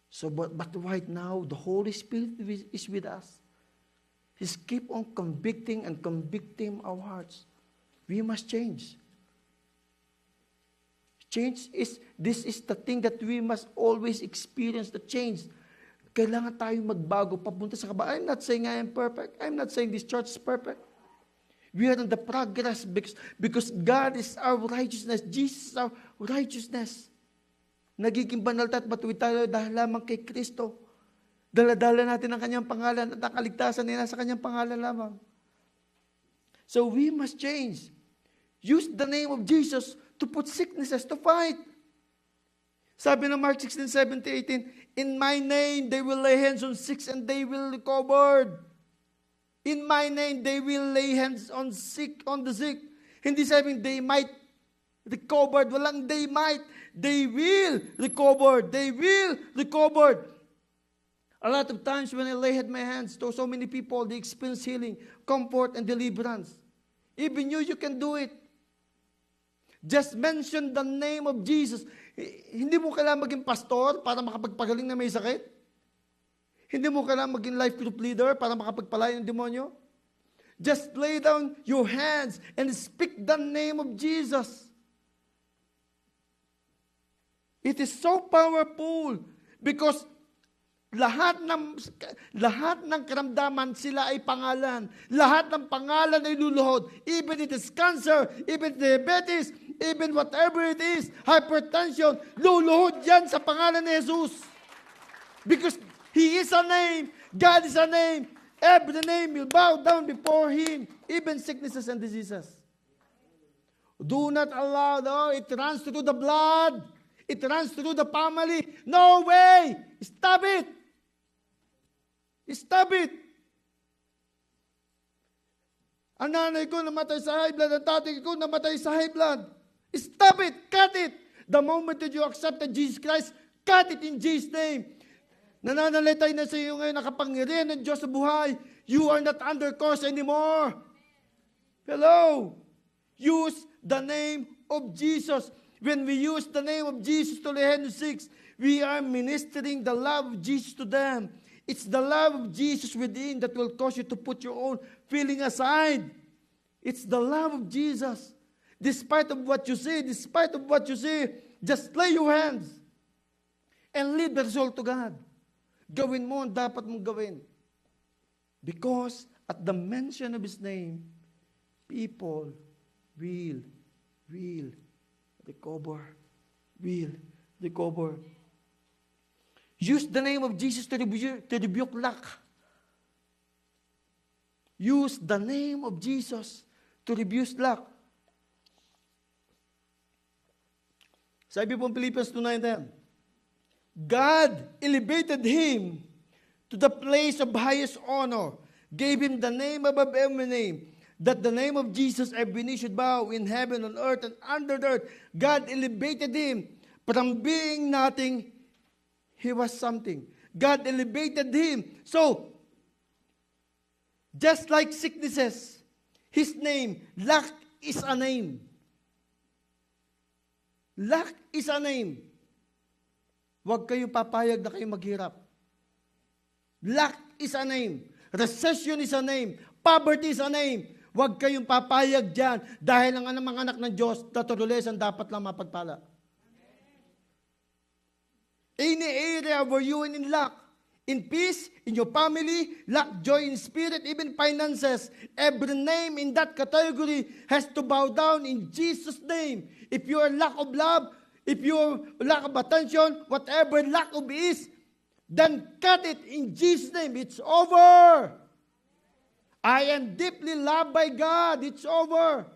D: So, but right now, the Holy Spirit is with us. He's keep on convicting and convicting our hearts. We must change. This is the thing that we must always experience, the change. Kailangan tayong magbago, papunta sa kabaan. I'm not saying I am perfect. I'm not saying this church is perfect. We are in the progress because God is our righteousness. Jesus is our righteousness. Nagiging banal at matuwid tayo dahil lamang kay Kristo. Dala-dala natin ang kanyang pangalan at ang kaligtasan nila sa kanyang pangalan lamang. So we must change. Use the name of Jesus to put sicknesses to fight. Sabi ng Mark 16:17-18, in my name they will lay hands on sick and they will recover. In my name they will lay hands on the sick. Hindi sabing they might recover. Walang they might. They will recover. They will recover. A lot of times when I laid my hands to so many people, they experience healing, comfort, and deliverance. Even you can do it. Just mention the name of Jesus. Hindi mo kailangan maging pastor para makapagpagaling na may sakit. Hindi mo kailangan maging life group leader para makapagpalaya ng demonyo. Just lay down your hands and speak the name of Jesus. It is so powerful because lahat ng karamdaman sila ay pangalan. Lahat ng pangalan ay luluhod. Even it is cancer, even diabetes, even whatever it is, hypertension, luluhod yan sa pangalan ni Jesus. Because He is a name, God is a name, every name will bow down before Him, even sicknesses and diseases. Do not allow, it runs through the blood. It runs through the family. No way! Stop it! Stop it! Ang nanay ko namatay sa high blood, ang tatay ko namatay sa high blood. Stop it! Cut it! The moment that you accepted Jesus Christ, cut it in Jesus' name. Nananalatay na sa iyo ngayon, nakapangyarihan ng Diyos sa buhay. You are not under curse anymore. Hello! Use the name of Jesus. When we use the name of Jesus to lay hands on sick, we are ministering the love of Jesus to them. It's the love of Jesus within that will cause you to put your own feeling aside. It's the love of Jesus. Despite of what you see, just lay your hands and leave the result to God. Gawin mo ang dapat mong gawin. Because at the mention of His name, people will recover. Will recover. Use the name of Jesus to rebuke lack. Use the name of Jesus to rebuke lack. Sabi po Philippians 2:9, God elevated Him to the place of highest honor, gave Him the name above every name, that the name of Jesus every knee should bow in heaven, on earth, and under the earth. God elevated Him from being nothing. He was something. God elevated Him. So, just like sicknesses, His name, lack is a name. Lack is a name. Huwag kayong papayag na kayong maghirap. Lack is a name. Recession is a name. Poverty is a name. Huwag kayong papayag dyan dahil ang mga anak ng Diyos, naturulesan dapat lang mapagpala. Any area where you are in lack, in peace, in your family, lack joy in spirit, even finances. Every name in that category has to bow down in Jesus' name. If you are lack of love, if you are lack of attention, whatever lack of is, then cut it in Jesus' name. It's over. I am deeply loved by God. It's over.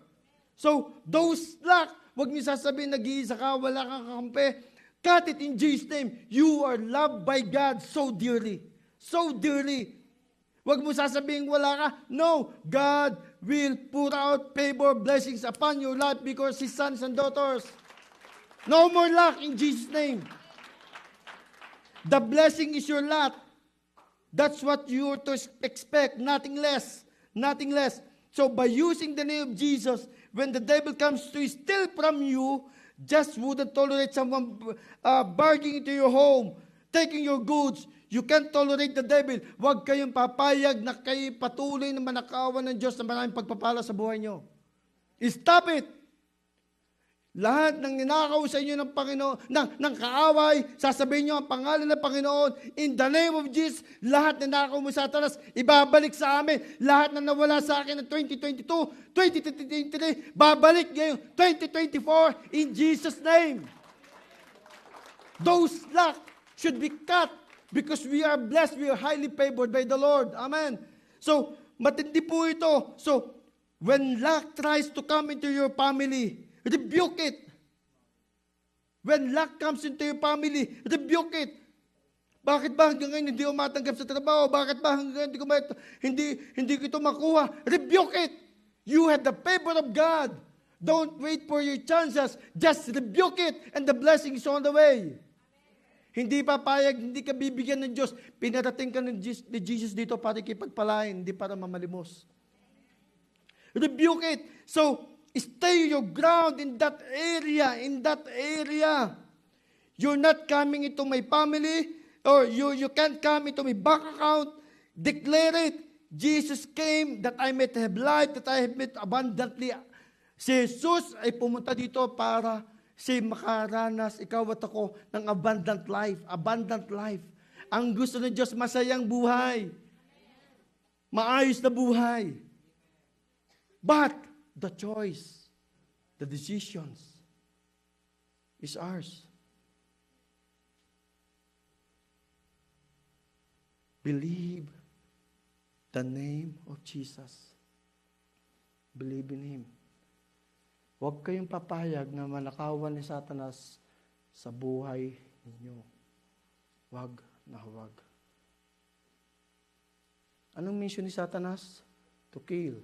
D: So, those lack, huwag niyo sasabihin, nag-iisa ka, wala kang kakampi. Cut it in Jesus' name. You are loved by God so dearly. So dearly. Huwag mo sasabihin wala ka. No, God will pour out favor, blessings upon your life because His sons and daughters. No more lack in Jesus' name. The blessing is your lot. That's what you are to expect. Nothing less. Nothing less. So by using the name of Jesus, when the devil comes to steal from you, just wouldn't tolerate someone barging into your home, taking your goods. You can't tolerate the devil. Huwag kayong papayag na kayo patuloy na manakawan ng Diyos na maraming pagpapala sa buhay nyo. Stop it! Lahat ng ninakaw sa inyo ng Panginoon, ng kaaway, sasabihin nyo ang pangalan ng Panginoon, in the name of Jesus, lahat na ninakaw mo sa Satanas, ibabalik sa amin. Lahat na nawala sa akin ng 2022, 2023, babalik ngayon, 2024, in Jesus' name. Those lack should be cut because we are blessed, we are highly favored by the Lord. Amen. So, matindi po ito. So, when lack tries to come into your family, rebuke it. When lack comes into your family, rebuke it. Bakit ba hanggang ngayon hindi ko matanggap sa trabaho? Bakit ba hanggang ngayon hindi ko ito makuha? Rebuke it. You have the favor of God. Don't wait for your chances. Just rebuke it and the blessing is on the way. Hindi papayag, hindi ka bibigyan ng Diyos. Pinarating ka ni Jesus dito para ikipagpalain, hindi para mamalimos. Rebuke it. So, stay your ground in that area, You're not coming into my family, or you can't come into my bank account. Declare it. Jesus came that I might have life, that I have met abundantly. Si Jesus ay pumunta dito para makaranas, ikaw at ako, ng abundant life. Abundant life. Ang gusto ng Diyos, masayang buhay. Maayos na buhay. But, the choice, the decisions, is ours. Believe the name of Jesus. Believe in Him. Huwag kayong papayag na manakawan ni Satanas sa buhay ninyo. Huwag na huwag. Anong mission ni Satanas? To kill,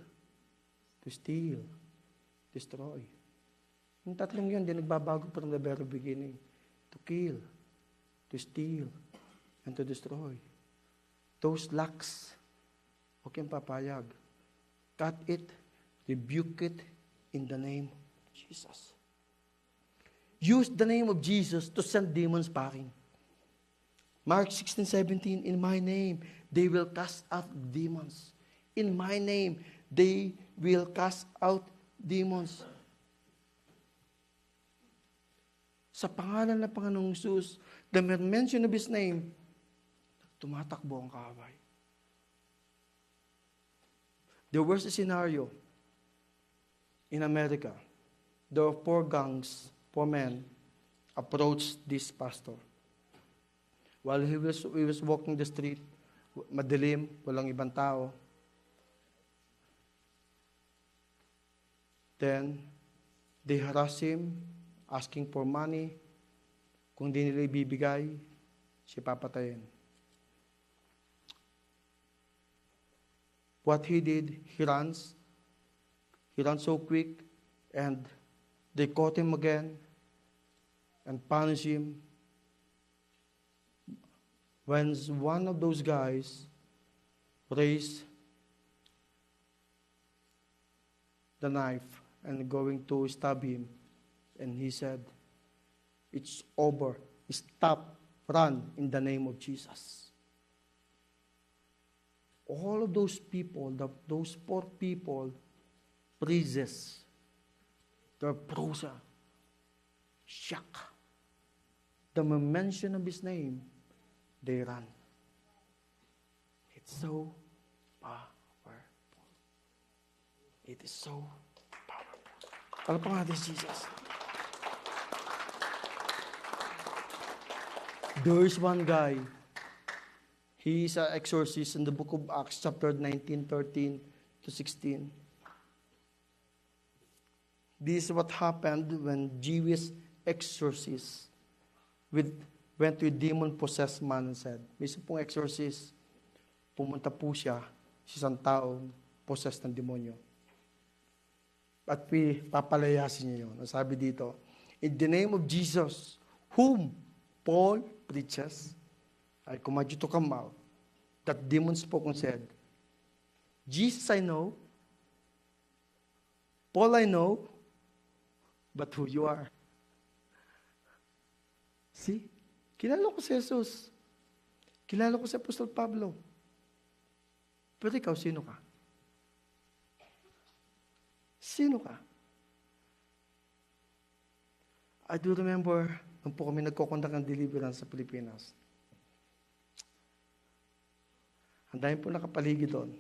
D: to steal, destroy. Yung tatlong yun, di nagbabago from the very beginning. To kill, to steal, and to destroy. Those lacks, huwag kayong papayag. Cut it, rebuke it, in the name of Jesus. Use the name of Jesus to send demons packing. Mark 16:17, in my name, they will cast out demons. In my name, they will cast out demons. Sa pangalan ng Panginoong Jesus, the mention of His name, tumatakbo ang kaaway. There was a scenario in America. There were 4 gangs, 4 men, approached this pastor. While he was walking the street, madilim, walang ibang tao. Then, they harass him, asking for money. Kung di nila ibibigay, siya papatayin. What he did, he runs so quick, and they caught him again and punished him. When one of those guys raised the knife and going to stab him, and he said, "It's over. Stop. Run in the name of Jesus." All of those people, those 4 people, praises, they're frozen, shock. The mention of His name, they run. so powerful. It is so powerful. Palapakan natin si Jesus. There is one guy. He is an exorcist in the book of Acts, chapter 19, 13 to 16. This is what happened when Jewish exorcist went to a demon-possessed man and said, may isa pong exorcist, pumunta po siya sa isang taong possessed ng demonyo. At papalayasin niya yun. Ang sabi dito, in the name of Jesus, whom Paul preaches, I command you to come out. That demon spoke and said, Jesus I know, Paul I know, but who you are. See? Kilala ko si Jesus. Kilala ko si Apostol Pablo. Pero ikaw, sino ka? Sino ka? I do remember nung po kami nagkukondak ng deliverance sa Pilipinas. Ang dami po nakapaligid doon.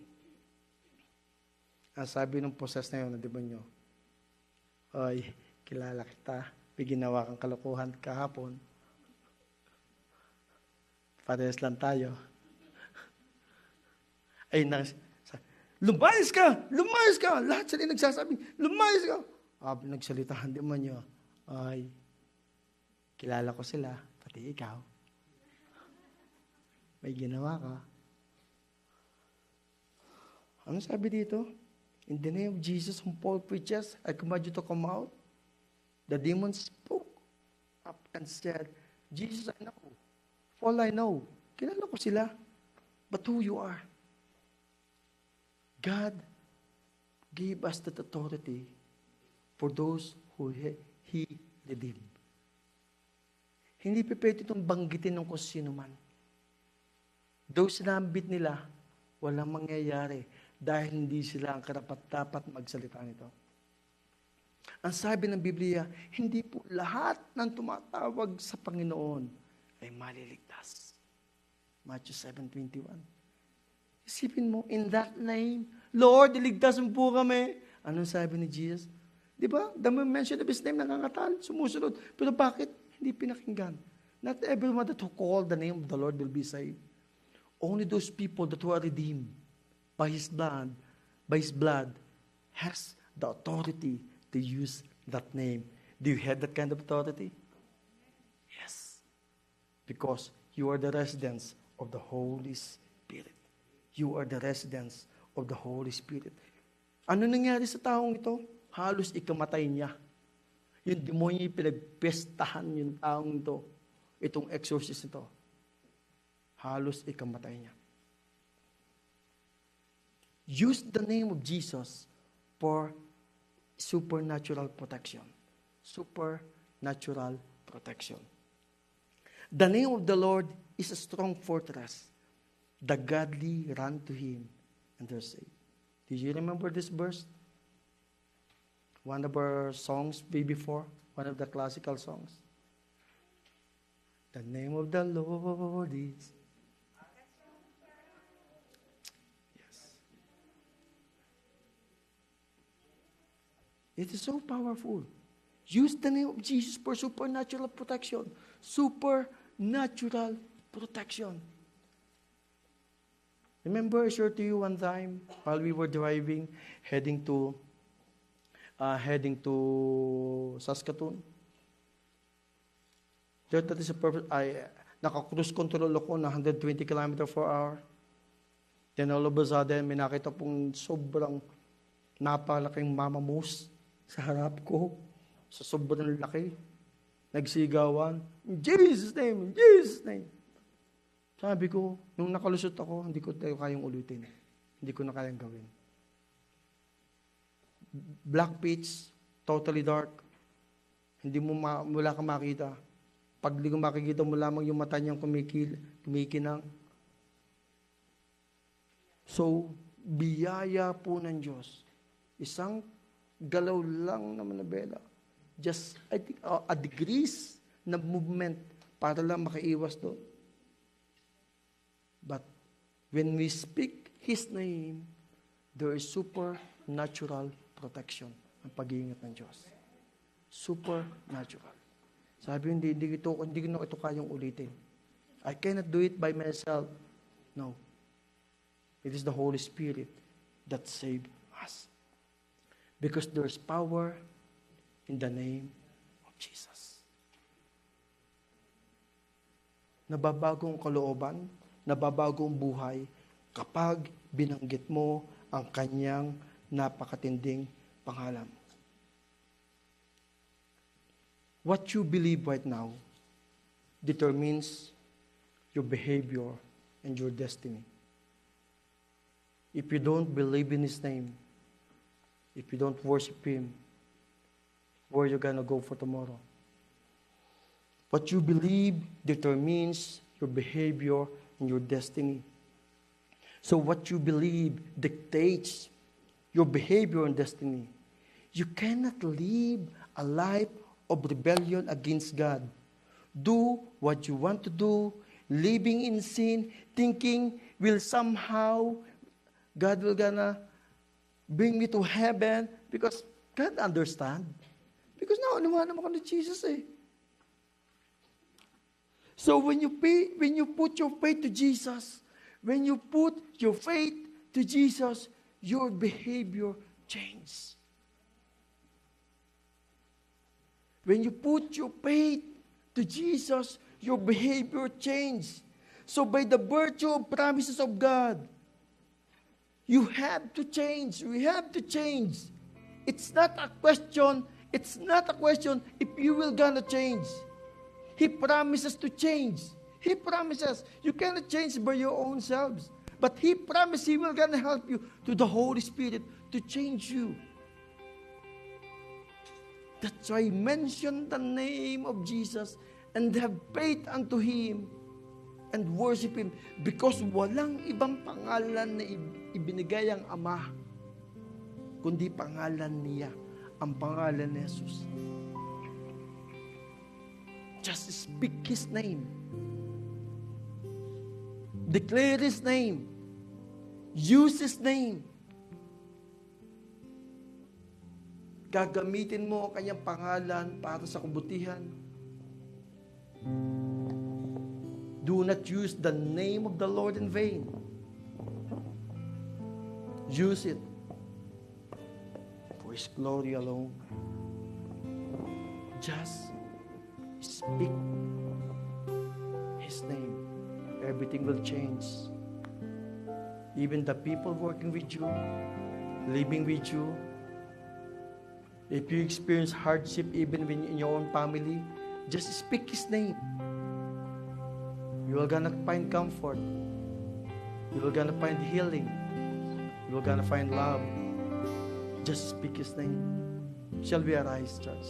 D: Ang sabi ng possessed na yun, ng demonyo, "Oy, kilala kita. May ginawa kang kalokohan kahapon. Parehas lang tayo." Ay, lumayas ka! Lumayas ka! Lahat sila nagsasabi, lumayas ka! Nagsalita ang demonyo, "Ay, kilala ko sila, pati ikaw. May ginawa ka." Ano sabi dito? In the name of Jesus whom Paul preaches, I command you to come out. The demon spoke up and said, Jesus I know, Paul I know. Kilala ko sila. But who you are? God gave us that authority for those who He redeemed. Hindi pa pwede itong banggitin ng kung sino man. Those sinambit nila, walang mangyayari dahil hindi sila ang karapat-dapat magsalita nito. Ang sabi ng Biblia, hindi po lahat ng tumatawag sa Panginoon ay maliligtas. Matthew 7:21. Isipin mo, in that name, Lord, iligtas mo po kami. Anong sabi ni Jesus? Di ba? The mention of His name, nangangatal, sumusunod. Pero bakit hindi pinakinggan? Not everyone that who call the name of the Lord will be saved. Only those people that who are redeemed by His blood, has the authority to use that name. Do you have that kind of authority? Yes. Because you are the residents of the Holy Spirit. You are the residents of the Holy Spirit. Ano nangyari sa taong ito? Halos ikamatay niya. Yung demonyo pinagpestahan yung taong ito. Itong exorcist ito. Halos ikamatay niya. Use the name of Jesus for supernatural protection. Supernatural protection. The name of the Lord is a strong fortress. The godly run to Him and they're saved. Do you remember this verse? One of our songs way before, one of the classical songs. The name of the Lord is... It is so powerful. Use the name of Jesus for supernatural protection. Supernatural protection. Remember, I shared to you one time while we were driving, heading to Saskatoon. That is a perfect. Naka-cruise control ako na 120 km/h. Then all of a sudden, may nakita pong sobrang napalaking mama moose sa harap ko, sa sobrang laki, nagsigawan, in Jesus' name, in Jesus' name. Sabi ko, nung nakalusot ako, hindi ko kayang ulitin. Hindi ko na kayang gawin. Black pitch, totally dark. Hindi mo wala kang makita. Pag di ko makikita mo lamang yung mata niyang kumikinang. So, biyaya po ng Diyos. Isang galaw lang na manabela. Just, I think, a degrees na movement para lang makaiwas doon. But, When we speak His name, there is supernatural protection ang pag-iingat ng Diyos. Supernatural. Sabi, hindi ko ito kayang ulitin. I cannot do it by myself. No. It is the Holy Spirit that saved us. Because there is power in the name of Jesus. Nababago ang kalooban, nababago ang buhay kapag binanggit mo ang kanyang napakatinding pangalan. What you believe right now determines your behavior and your destiny. If you don't believe in His name, if you don't worship Him, where are you gonna go for tomorrow? What you believe determines your behavior and your destiny. So what you believe dictates your behavior and destiny. You cannot live a life of rebellion against God. Do what you want to do, living in sin, thinking will somehow God will gonna bring me to heaven because God understand. Because naman ako ni Jesus eh. So when you put your faith to Jesus, when you put your faith to Jesus, your behavior changes. When you put your faith to Jesus, your behavior changes. So by the virtue of promises of God, you have to change. We have to change. It's not a question if you will gonna change. He promises to change. He promises. You cannot change by your own selves. But He promised He will gonna help you through the Holy Spirit to change you. That's why mention the name of Jesus and have faith unto Him and worship Him because walang ibang pangalan na ibinigay ang Ama kundi pangalan niya, ang pangalan ni Jesus. Just speak His name. Declare His name. Use His name. Gagamitin mo ang kanyang pangalan para sa kabutihan. Do not use the name of the Lord in vain. Use it for His glory alone. Just speak His name. Everything will change. Even the people working with you, living with you, if you experience hardship even when in your own family, just speak His name. You are gonna find comfort. You are gonna find healing. You are gonna find love. Just speak His name. Shall we arise, church?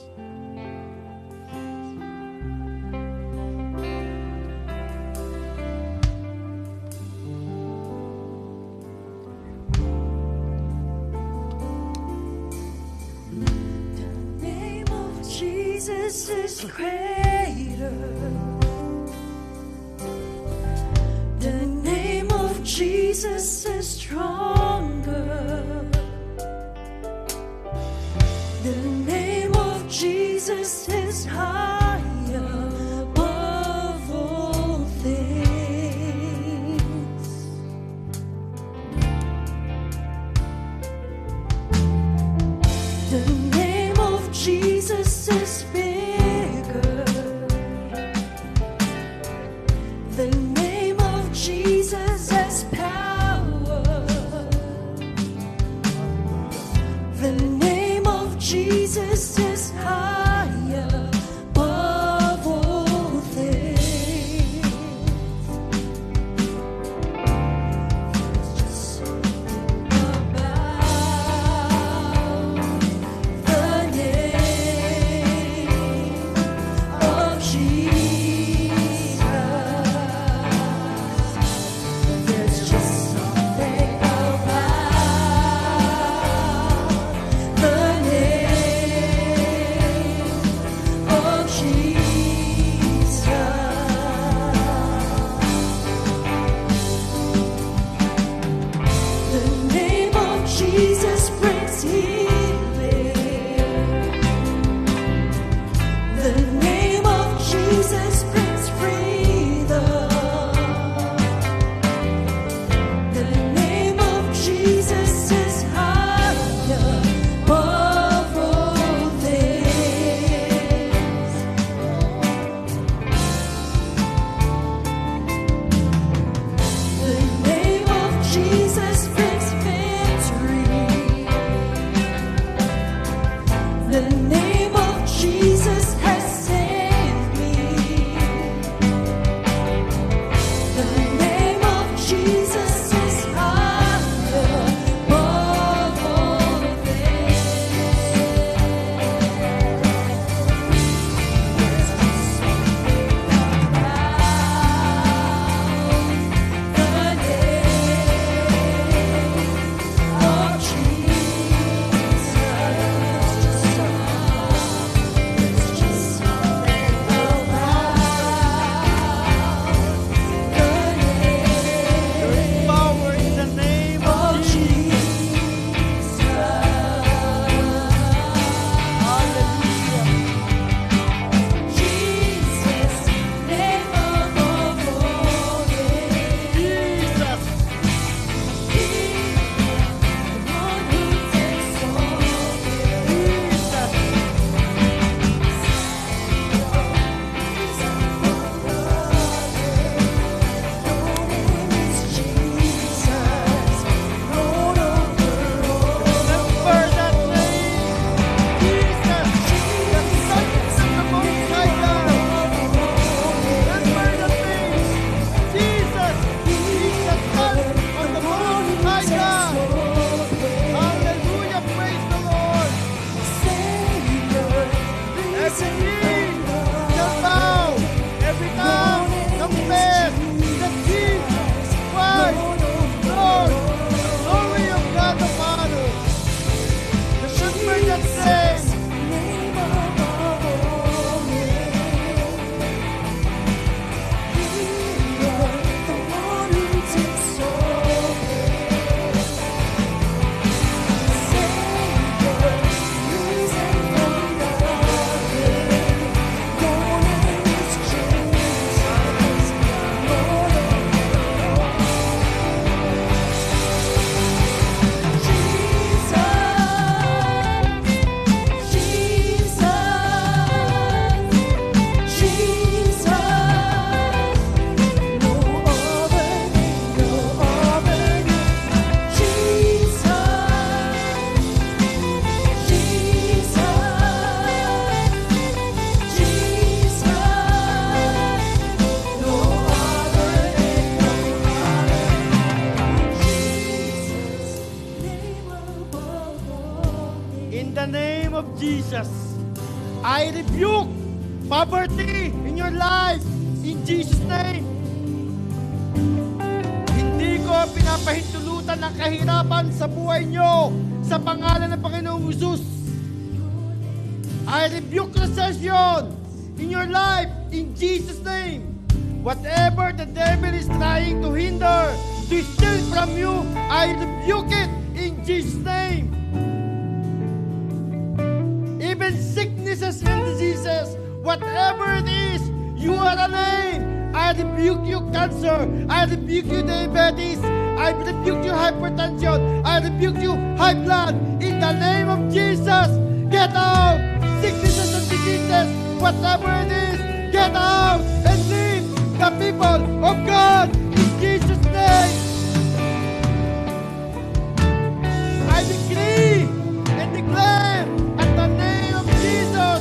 B: Jesus is greater. The name of Jesus is stronger. The name of Jesus is higher above all things. The name of Jesus is bigger. The name of Jesus has power. The name of Jesus is higher above all
D: knee shall bow, every tongue confess that Jesus Christ, Lord, the glory of God the Father. Remember that name. In the name of Jesus, I rebuke poverty in your life. In Jesus' name. Hindi ko pinapahintulutan ng kahirapan sa buhay nyo sa pangalan ng Panginoong Jesus. I rebuke recession in your life in Jesus' name. Whatever the devil is trying to hinder, to steal from you, I rebuke it in Jesus' name. Even sicknesses and diseases, whatever it is, you are a name. I rebuke you cancer. I rebuke you diabetes. I rebuke you hypertension. I rebuke you high blood. In the name of Jesus, get out. Sicknesses and diseases, whatever it is, get out and leave the people of God in Jesus' name. I decree and declare at the name of Jesus,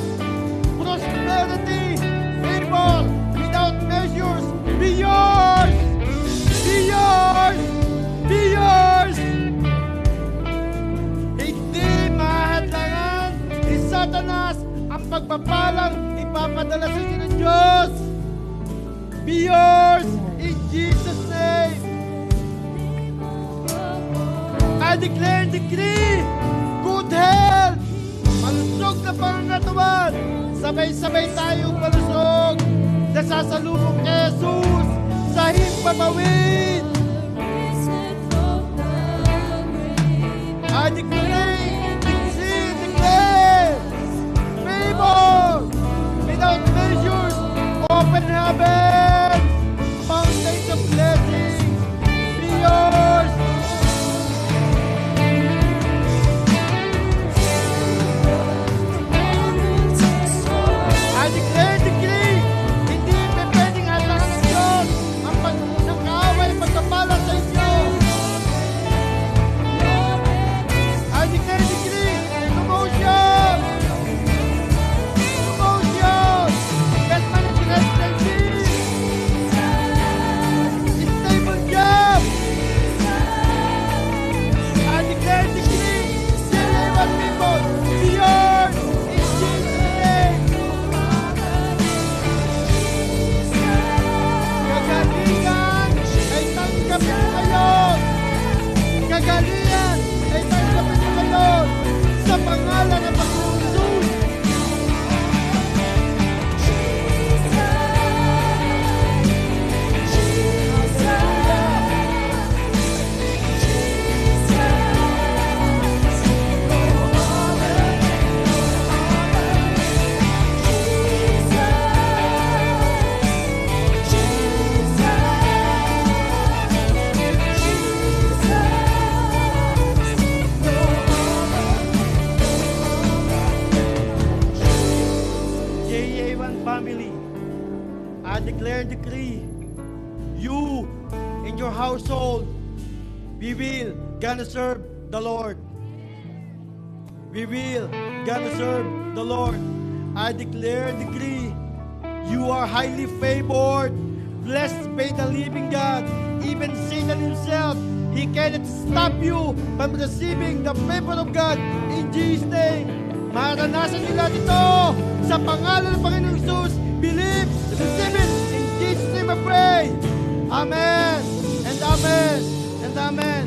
D: prosperity, favor, without measures, be yours, be yours, be yours. Hindi mahadlangan ni Satanas ang pagpapalang ipapadala sa inyo ng Diyos. Be yours in Jesus' name. I declare and decree good health, malusog na pangangatawan. Sabay-sabay tayong malusog. Nasasalubong kay Jesus sa himpapawid. I declare favor without measures, open heaven, mountains of blessing, be yours. I declare and decree, hindi pwedeng halangan ng Diyos ang kaaway at pagkapala sa inyo. I declare and decree, promotion! Promotion! Investment in residency! Stable job! I declare and decree, genuine people, be yours in Jesus' name! Kagalingan ay tanggapin mo ngayon. Kagalingan ay tanggapin mo ngayon sa pangalan ng Panginoong Jesus. JA1 family, I declare and decree, you and your household, we will gonna serve the Lord. We will gonna serve the Lord. I declare and decree, you are highly favored, blessed by the living God. Even Satan himself, he cannot stop you from receiving the favor of God in Jesus' name. Maranasan nyo lahat ito sa pangalan ng Panginoong Jesus. Believe, receive it. In Jesus' name I pray. Amen. And amen. And amen.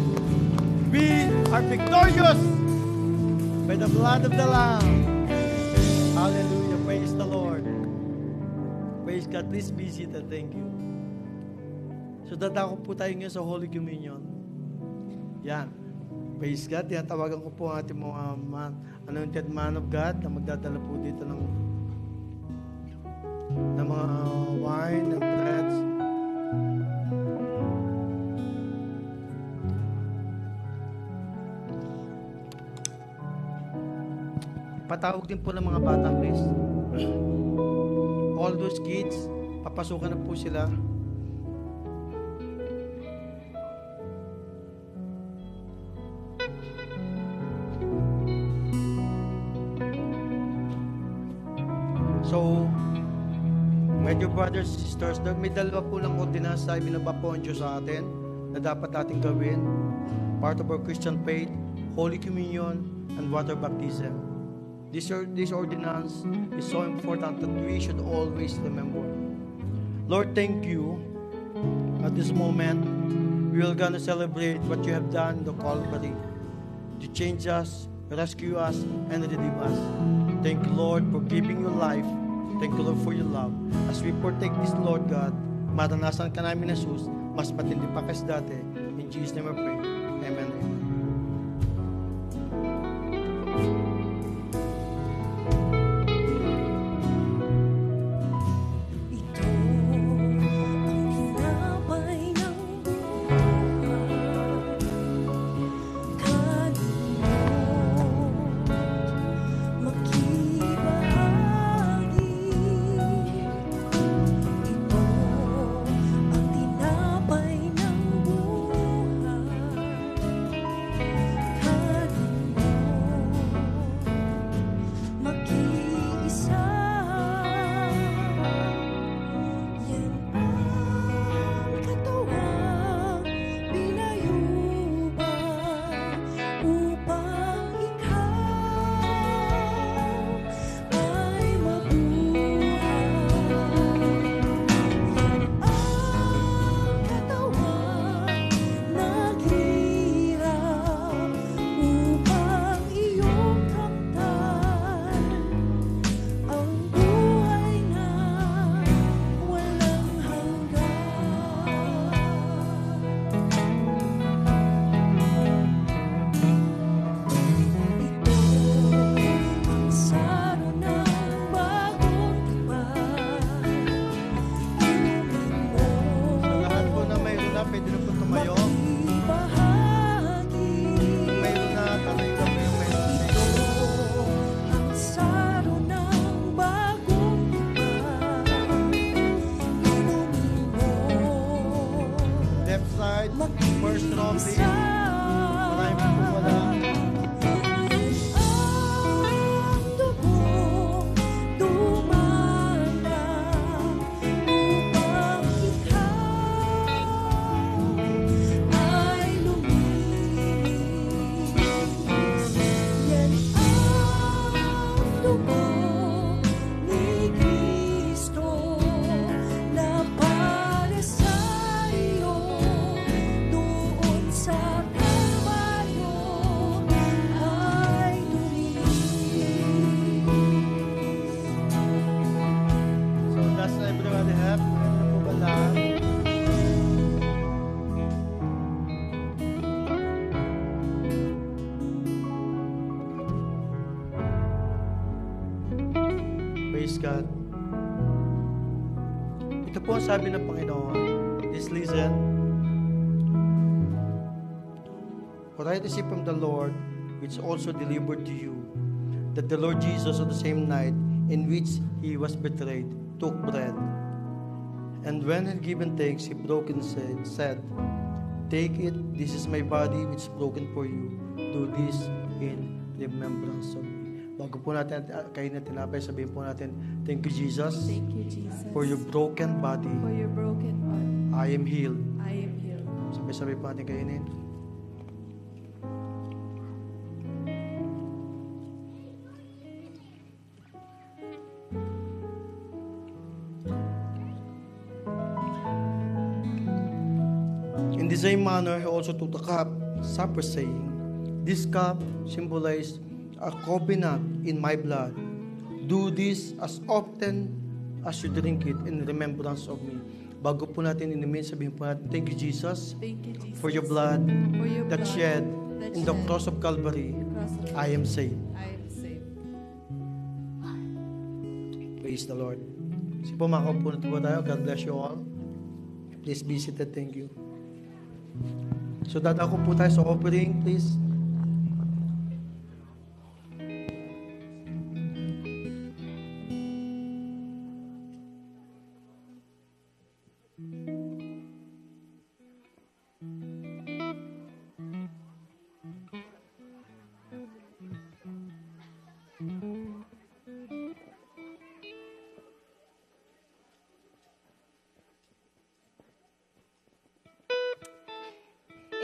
D: We are victorious by the blood of the Lamb. Hallelujah. Praise the Lord. Praise God. Please be seated. Thank you. So dadako po tayo ngayon sa Holy Communion. Yan. Praise God. Yan, tawagan ko po ang ating mga anointed man of God na magdadala po dito ng mga wine and breads. Patawag din po ng mga bata, please. All those kids, papasukan na po sila. So, my dear brothers and sisters, may dalawa po ng ordinansa ay binaba po ang Diyos sa atin na dapat natin gawin. Part of our Christian faith, Holy Communion, and water baptism. This ordinance is so important that we should always remember. Lord, thank you. At this moment, we are going to celebrate what you have done in the Calvary to change us, rescue us, and redeem us. Thank you, Lord, for giving your life. Thank you, Lord, for your love. As we partake this, Lord God, maranasan ka namin, Jesus, mas matindi pa kasi dati. In Jesus' name I pray. Amen. Amen. Praise God. Ito po ang sabi ng Panginoon. Please listen. For I received from the Lord, which also delivered to you, that the Lord Jesus on the same night in which he was betrayed, took bread. And when he had given thanks, he broke and said, "Take it, this is my body which is broken for you. Do this in remembrance of me." Bago po natin kain na tinapay, sabihin po natin, thank you, Jesus.
E: Thank you, Jesus.
D: For your broken body,
E: For your broken body,
D: I am healed.
E: I am healed.
D: Sabay-sabay po natin kainin.
C: the same manner, he also took the cup, supper, saying, "This cup symbolizes a covenant in my blood. Do this as often as you drink it in remembrance of me." Bago po natin inumin, sabihin po natin, "Thank you, Jesus,
E: Thank you, Jesus,
C: for your blood
E: for your
C: that
E: blood
C: shed
E: that
C: in the
E: shed
C: cross of Calvary.
E: cross of
C: I am saved."
E: I am saved.
C: Praise the Lord. Sige po, makaupo na po tayo. God bless you all. Please be seated. Thank you. So, dadako po tayo sa offering, please.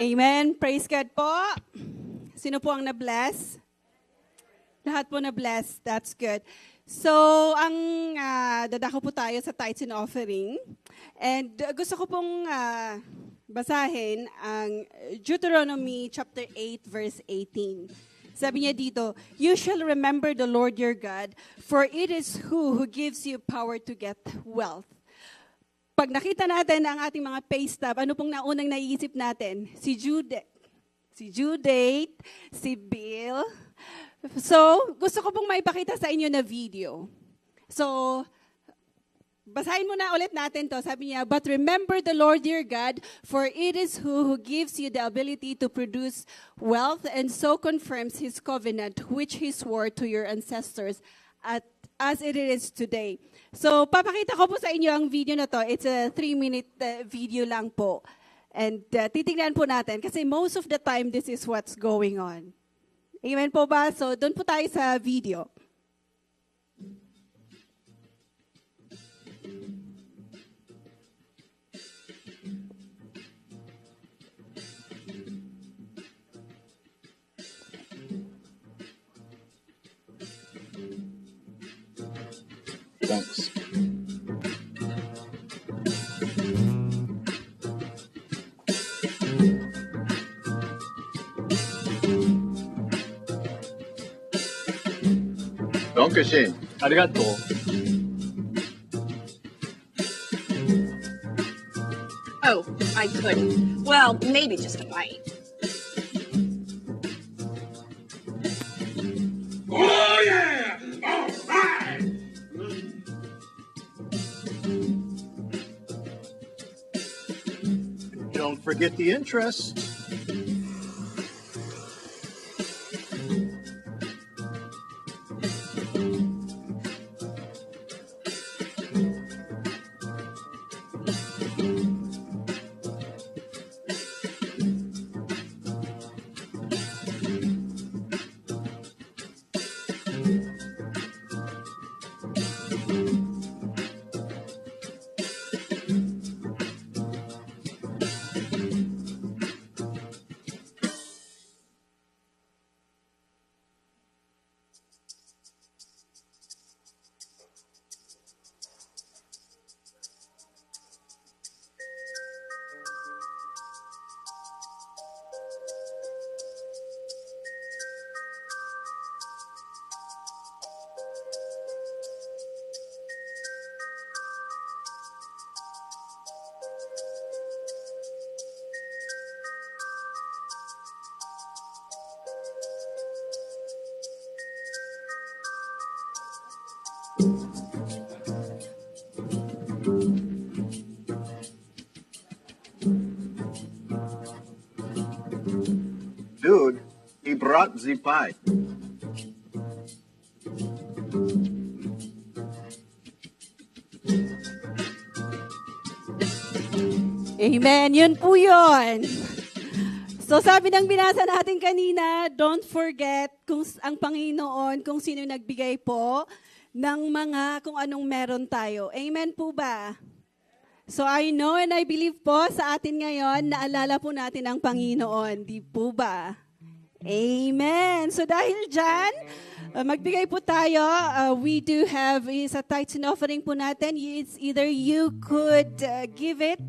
F: Amen. Praise God po. Sino po ang na-bless? Lahat po na-bless. That's good. So, dadako po tayo sa tithes and offering. And gusto ko pong basahin ang Deuteronomy chapter 8, verse 18. Sabi niya dito, "You shall remember the Lord your God, for it is who gives you power to get wealth." Pag nakita natin ang ating mga pay stub, ano pong naunang naiisip natin? Si Judith, si Bill. So, gusto ko pong maipakita sa inyo na video. So, basahin muna ulit natin to. Sabi niya, "But remember the Lord your God, for it is who gives you the ability to produce wealth and so confirms His covenant, which He swore to your ancestors as it is today." So, papakita ko po sa inyo ang video na to. It's a 3-minute video lang po. And titignan po natin kasi most of the time, this is what's going on. Amen po ba? So, doon po tayo sa video.
G: Thanks. Dankeschön. ありがとう。
H: Oh, I couldn't. Well, maybe just a bite.
G: Don't forget the interest. Dude, he brought the pie.
F: Amen. Yun po yun. So sabi ng binasa natin kanina, don't forget ang Panginoon, kung sino nagbigay po ng mga kung anong meron tayo. Amen po ba? So I know and I believe po sa atin ngayon, naalala po natin ang Panginoon. Di po ba? Amen. So dahil dyan, magbigay po tayo. We do have is a tithes and offering po natin. It's either you could give it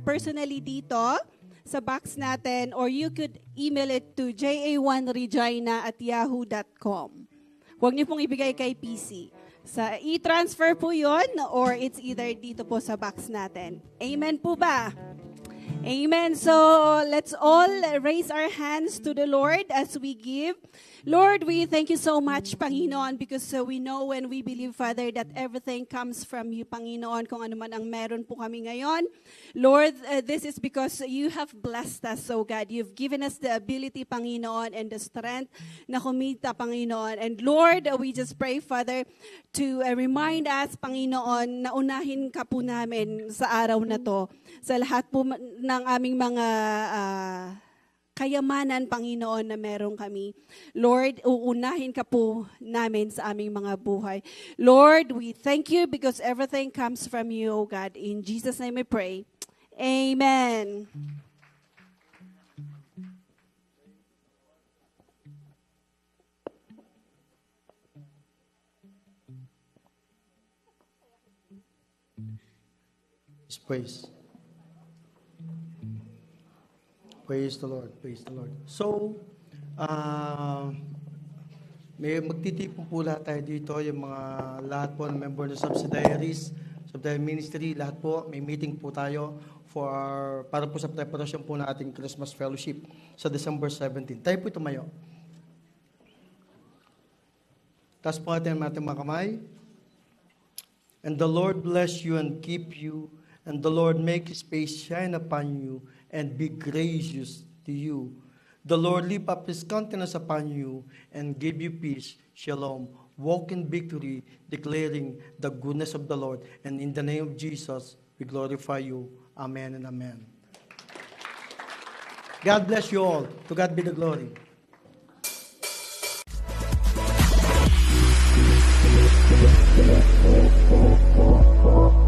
F: personally dito sa box natin, or you could email it to ja1regina@yahoo.com. Huwag niyo pong ibigay kay PC. Sa e-transfer po yon, or it's either dito po sa box natin. Amen po ba? Amen. So let's all raise our hands to the Lord as we give. Lord, we thank you so much, Panginoon, because we know when we believe, Father, that everything comes from you, Panginoon, kung ano man ang meron po kami ngayon. Lord, this is because you have blessed us, so God. You've given us the ability, Panginoon, and the strength na kumita, Panginoon. And Lord, we just pray, Father, to remind us, Panginoon, na unahin ka po namin sa araw na to. Sa lahat po ng aming mga kayamanan, Panginoon, na meron kami. Lord, uunahin ka po namin sa aming mga buhay. Lord, we thank you because everything comes from you, O God. In Jesus' name we pray. Amen.
C: Let's praise. Praise the Lord. Praise the Lord. So, may magtitipon po lahat tayo dito, yung mga lahat po ng member ng subsidiaries, subsidiary ministry, lahat po, may meeting po tayo para po sa preparasyon po ng ating Christmas Fellowship sa December 17. Tayo po tumayo. Taas po natin ang ating mga kamay. And the Lord bless you and keep you, and the Lord make His face shine upon you and be gracious to you. The Lord lift up His countenance upon you and give you peace. Shalom. Walk in victory, declaring the goodness of the Lord. And in the name of Jesus, we glorify you. Amen and amen. God bless you all. To God be the glory.
I: Oh,